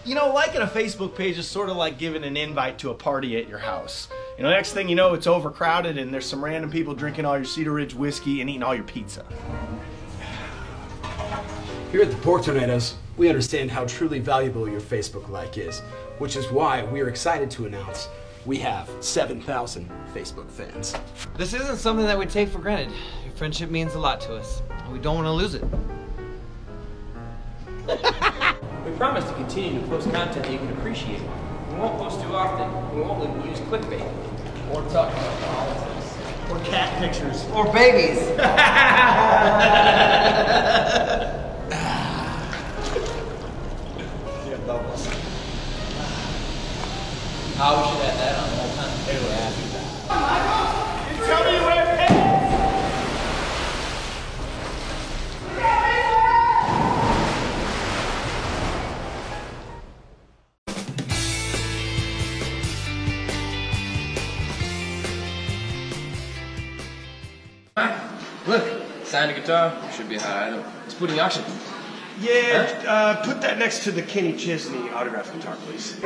You know, liking a Facebook page is sort of like giving an invite to a party at your house. You know, next thing you know, it's overcrowded and there's some random people drinking all your Cedar Ridge whiskey and eating all your pizza. Here at the Pork Tornadoes, we understand how truly valuable your Facebook like is, which is why we are excited to announce we have 7,000 Facebook fans. This isn't something that we take for granted. Your friendship means a lot to us, and we don't want to lose it. We promise to continue to post content that you can appreciate. We won't post too often. We won't use clickbait. Or talk about politics. Or cat pictures. Or babies. Oh, we should have that on the whole time. You tell me you wear pants! Look, signed a guitar. Should be a hot item. Let's put in the auction. Yeah, put that next to the Kenny Chesney autographed guitar, please.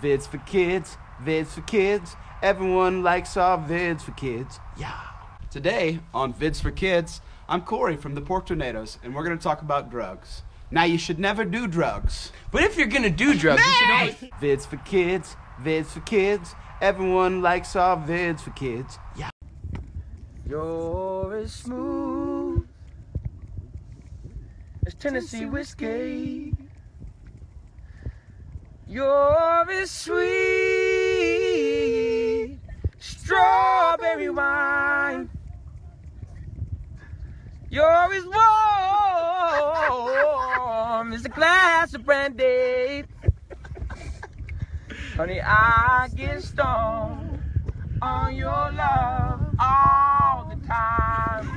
Vids for kids, vids for kids. Everyone likes our vids for kids. Yeah. Today on Vids for Kids, I'm Corey from the Pork Tornadoes, and we're going to talk about drugs. Now, you should never do drugs. But if you're gonna do drugs, you should always... Vids for kids, vids for kids. Everyone likes our vids for kids. Yeah. You're as smooth as Tennessee whiskey. You're as sweet strawberry wine. You're as warm as a glass of brandy. Honey, I get stoned on your love all the time.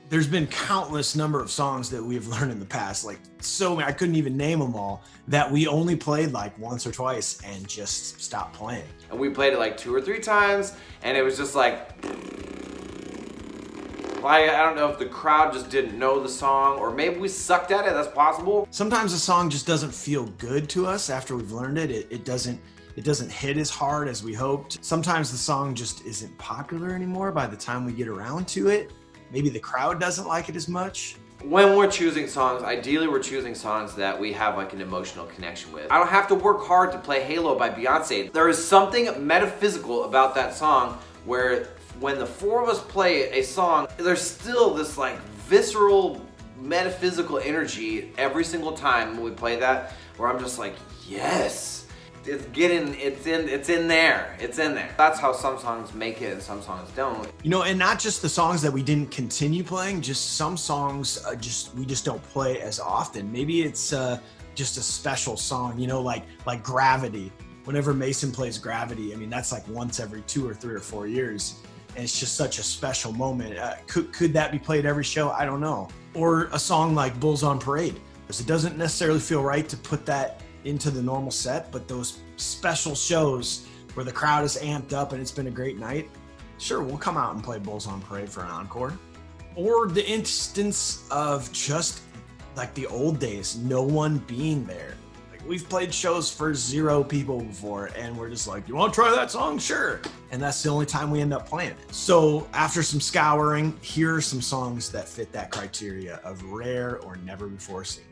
There's been countless number of songs that we've learned in the past, like so many, I couldn't even name them all, that we only played like once or twice and just stopped playing. And we played it like 2 or 3 times, and it was just like, I don't know if the crowd just didn't know the song, or maybe we sucked at it, that's possible. Sometimes a song just doesn't feel good to us after we've learned it. It doesn't hit as hard as we hoped. Sometimes the song just isn't popular anymore by the time we get around to it. Maybe the crowd doesn't like it as much. When we're choosing songs, ideally we're choosing songs that we have like an emotional connection with. I don't have to work hard to play Halo by Beyonce. There is something metaphysical about that song where when the 4 of us play a song, there's still this like visceral metaphysical energy every single time when we play that, where I'm just like, yes. It's in there. That's how some songs make it and some songs don't. You know, and not just the songs that we didn't continue playing, just some songs we just don't play as often. Maybe it's just a special song, you know, like Gravity. Whenever Mason plays Gravity, I mean, that's like once every 2 or 3 or 4 years. And it's just such a special moment. Could that be played every show? I don't know. Or a song like Bulls on Parade. Because it doesn't necessarily feel right to put that into the normal set, but those special shows where the crowd is amped up and it's been a great night, sure, we'll come out and play Bulls on Parade for an encore. Or the instance of just like the old days, no one being there. Like we've played shows for 0 people before and we're just like, you want to try that song? Sure. And that's the only time we end up playing it. So after some scouring, here are some songs that fit that criteria of rare or never before seen.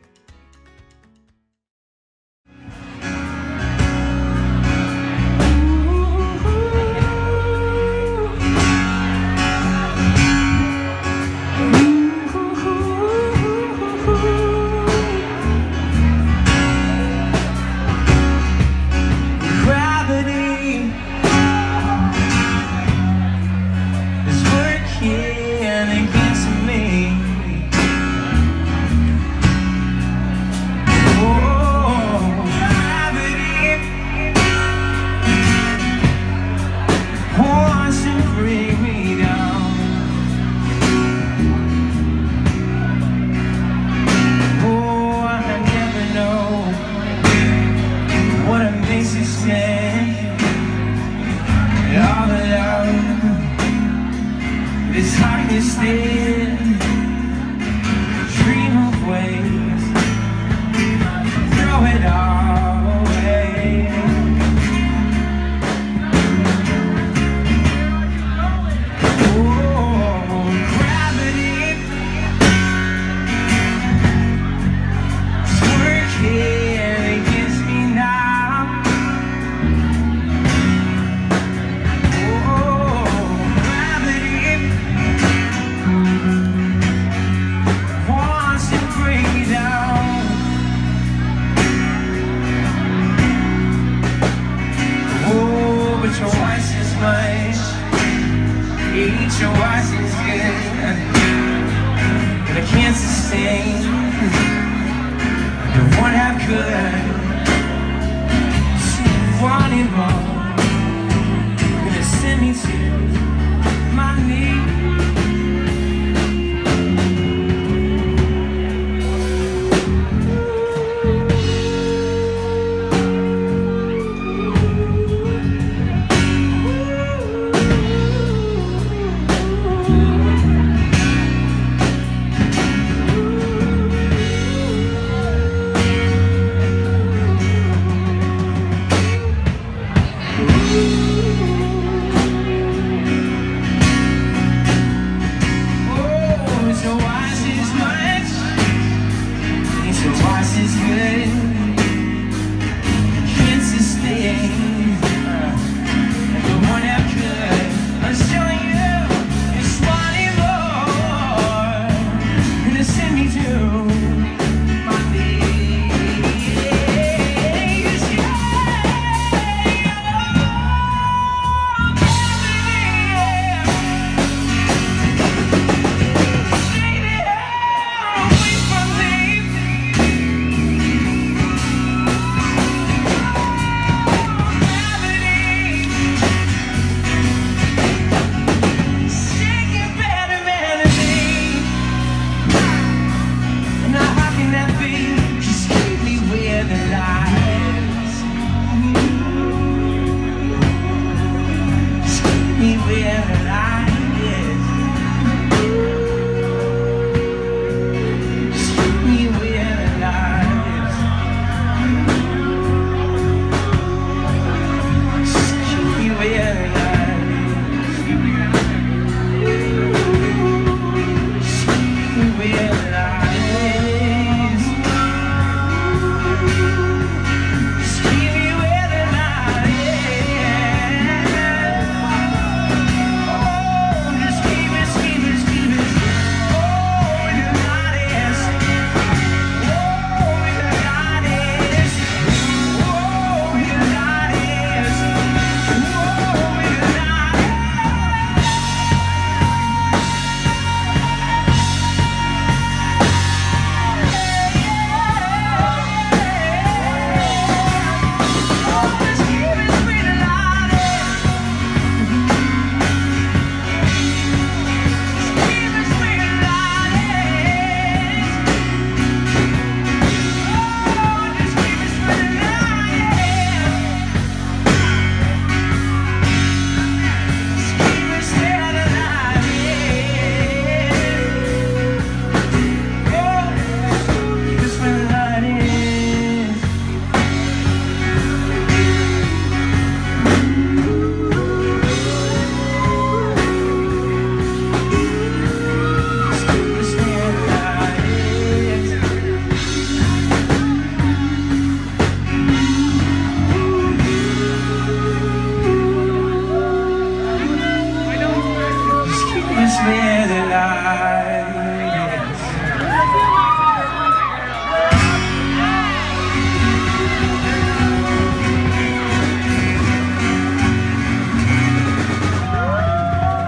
where the light is.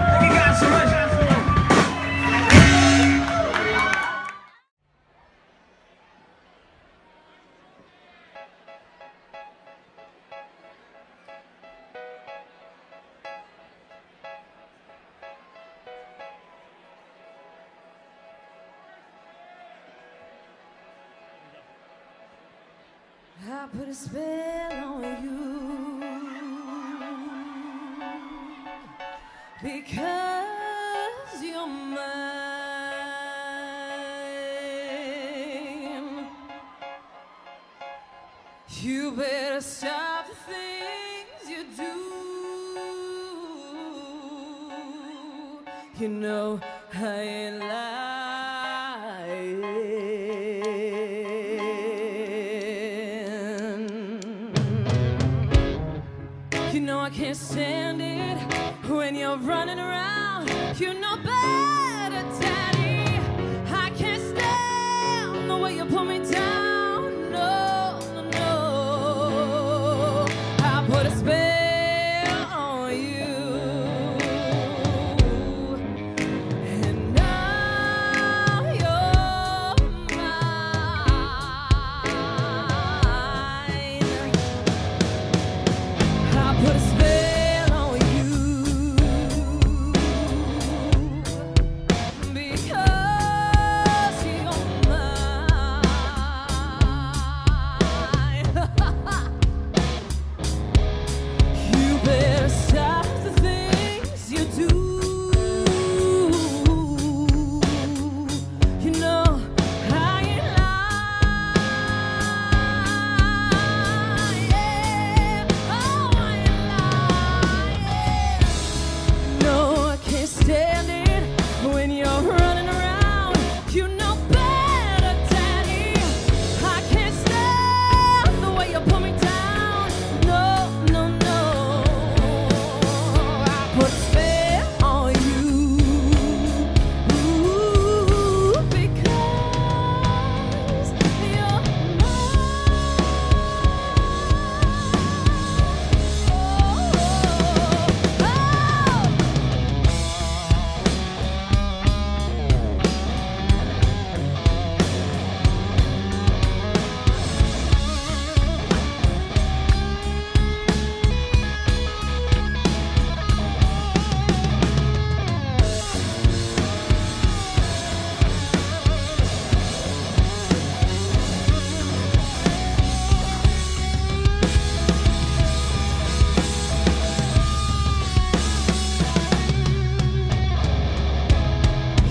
Thank you guys so much. I put a spell on you because you're mine. You better stop the things you do. You know I ain't lying. You know I can't stand it when you're running around. You know better, Daddy. I can't stand the way you pull me down. No, no, no. I put a spell on you, and now you're mine. I put a spell on you because you're mine. You better stop the things you do. You know I ain't lying. Oh, I ain't lying. No, I can't stand it when you're running around. You know better, Daddy. I can't stand the way you pull me down. No, no, no. I put a spell on you, ooh, because you're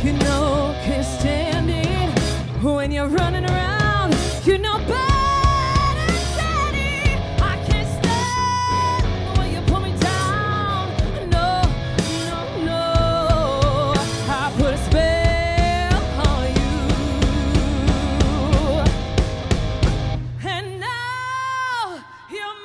You know, can't stand it when you're running around. You know better, Daddy. I can't stand the way you pull me down. No, no, no. I put a spell on you, and now you're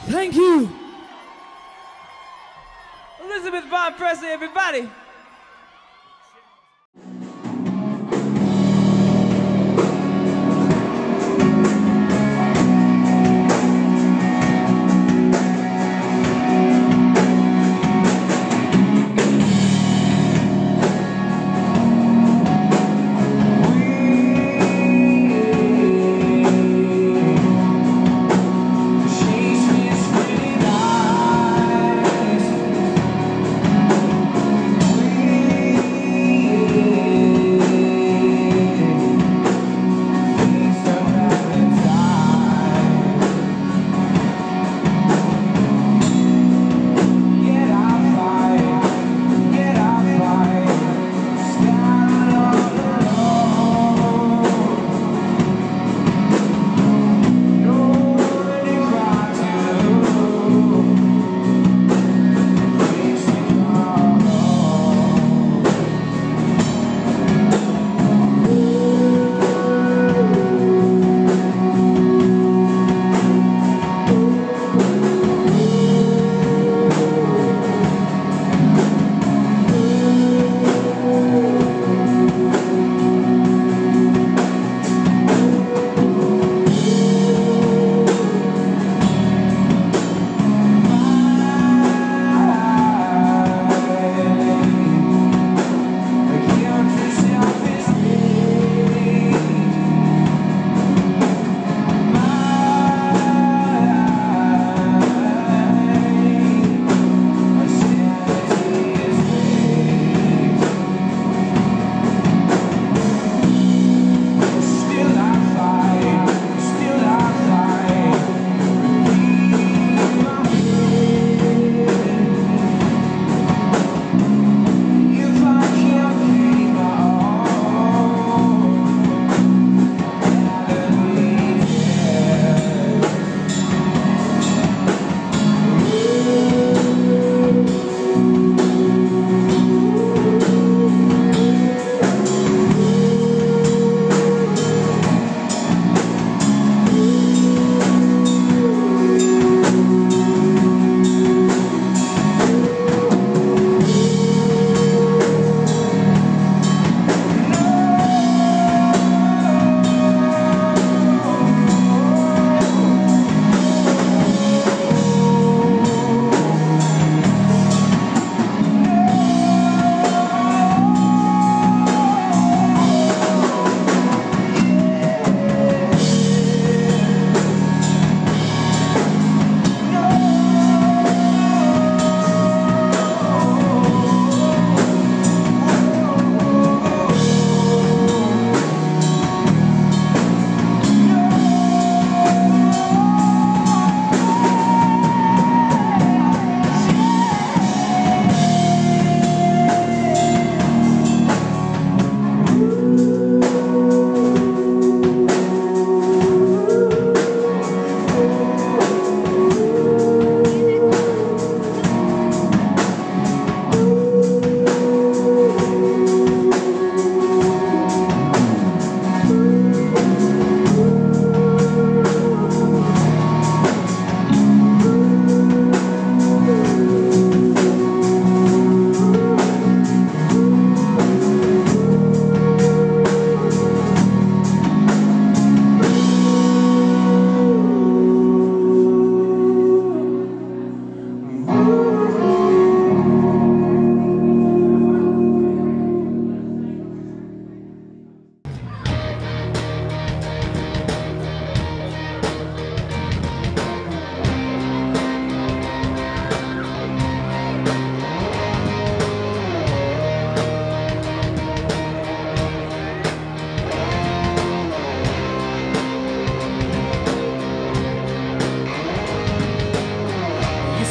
Thank you. Elizabeth Von Presley, everybody. She's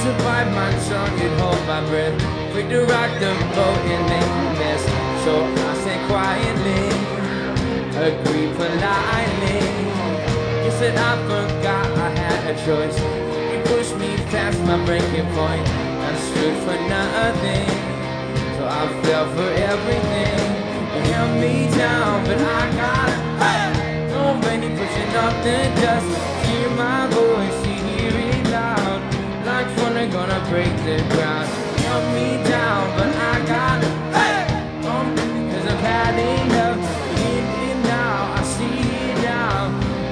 survive my tongue and hold my breath. Quick to rock the boat and make a mess. So I said quietly, agree politely. Guess that I forgot I had a choice. You pushed me past my breaking point. I stood for nothing, so I fell for everything. You held me down, but I got it. Hey! Nobody pushing up the dust. Hear my voice, you hear it loud. Like thunder gonna break the ground. You held me down, but I got it. Hey! Cause I've had enough. Need it now, I see it now.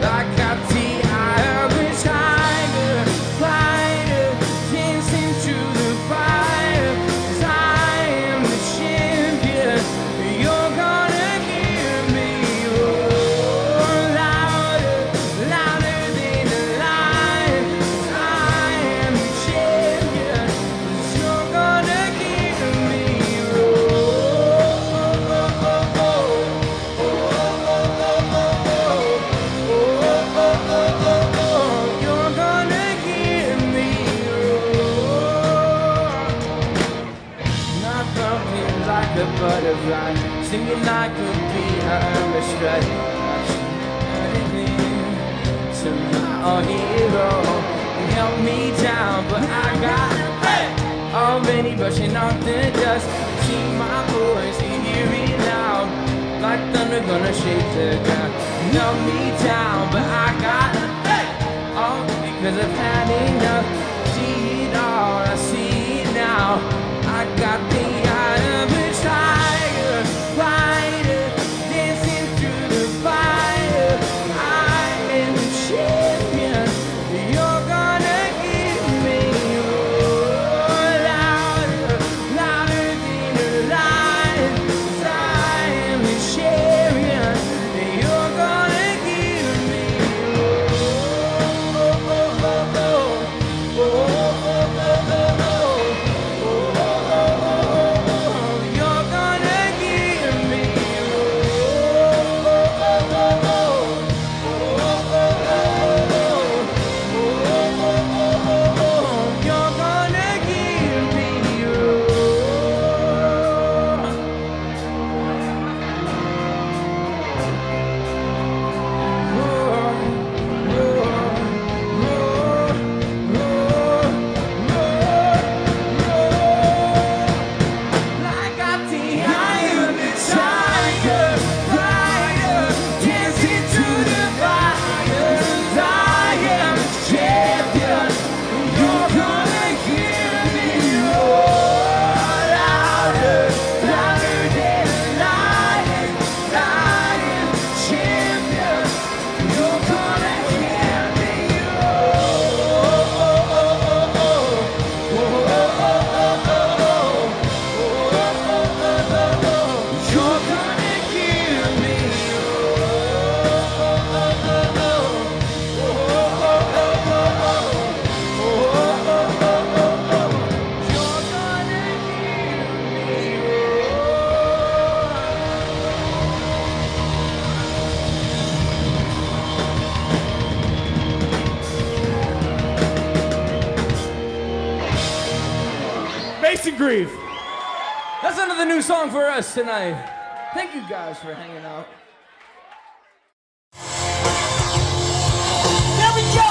Like I see I have a tiger, fighter, dancing through the fire. 'Cause I am the champion. You're gonna hear me roar louder, louder than a lion. 'Cause I am the champion. 'Cause you're gonna hear me You're gonna hear me roar. Not bumping like a butterfly, singing like a bee, I earned a strike. To my hero, you held me down, but I got already brushing off the dust. See my voice, you hear it loud. Like thunder gonna shake the ground. You held me down, but I got all because I've had enough. See it all, I see it now. I got the eye of a tiger, fighter, dancing through the fire. I am the champion. You're gonna give me roar louder, louder than a lion. 'Cause I am the champion. You're gonna give me You're gonna give me You're gonna give me Like I think I am the tiger, fighter, dancing through the fire. 'Cause I am the champion. You're gonna hear me roar louder, louder than a lion. I am the champion. You're gonna hear me You're gonna hear me Mason Grieve. That's another new song for us tonight. Thank you guys for hanging out. There we go.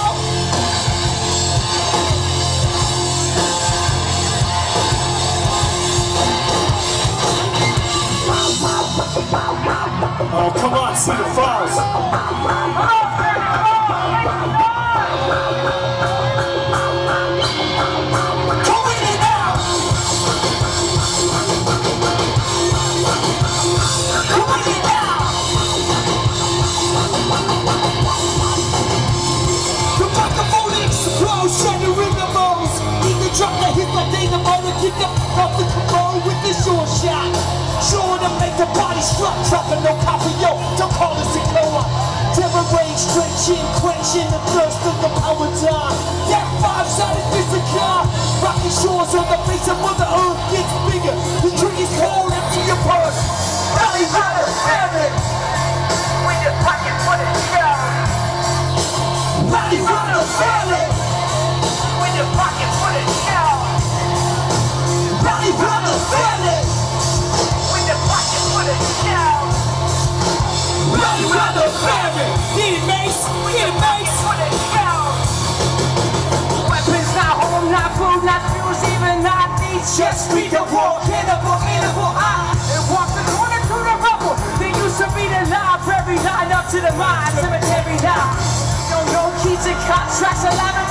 Oh, come on, Cedar Falls. Drop the hits like they the mother, kick up off the commode with the short shot. Sure to make the body struck, dropping no copy, yo, don't call us a Noah. Terror rage, drenching, quenching the thirst of the power time. That five-sided physical, rocking shores on the face of Mother Earth gets bigger. The drink is cold, empty your purse. Rally Rider, Aaron, we just pocket for the show. Rally Rider, Aaron, we just pocket for the show. It's just read the wall, cannibal, animal, and walk the corner to the rubble. They used to be the library, line up to the mine, cemetery now. No keys and contracts, a lot of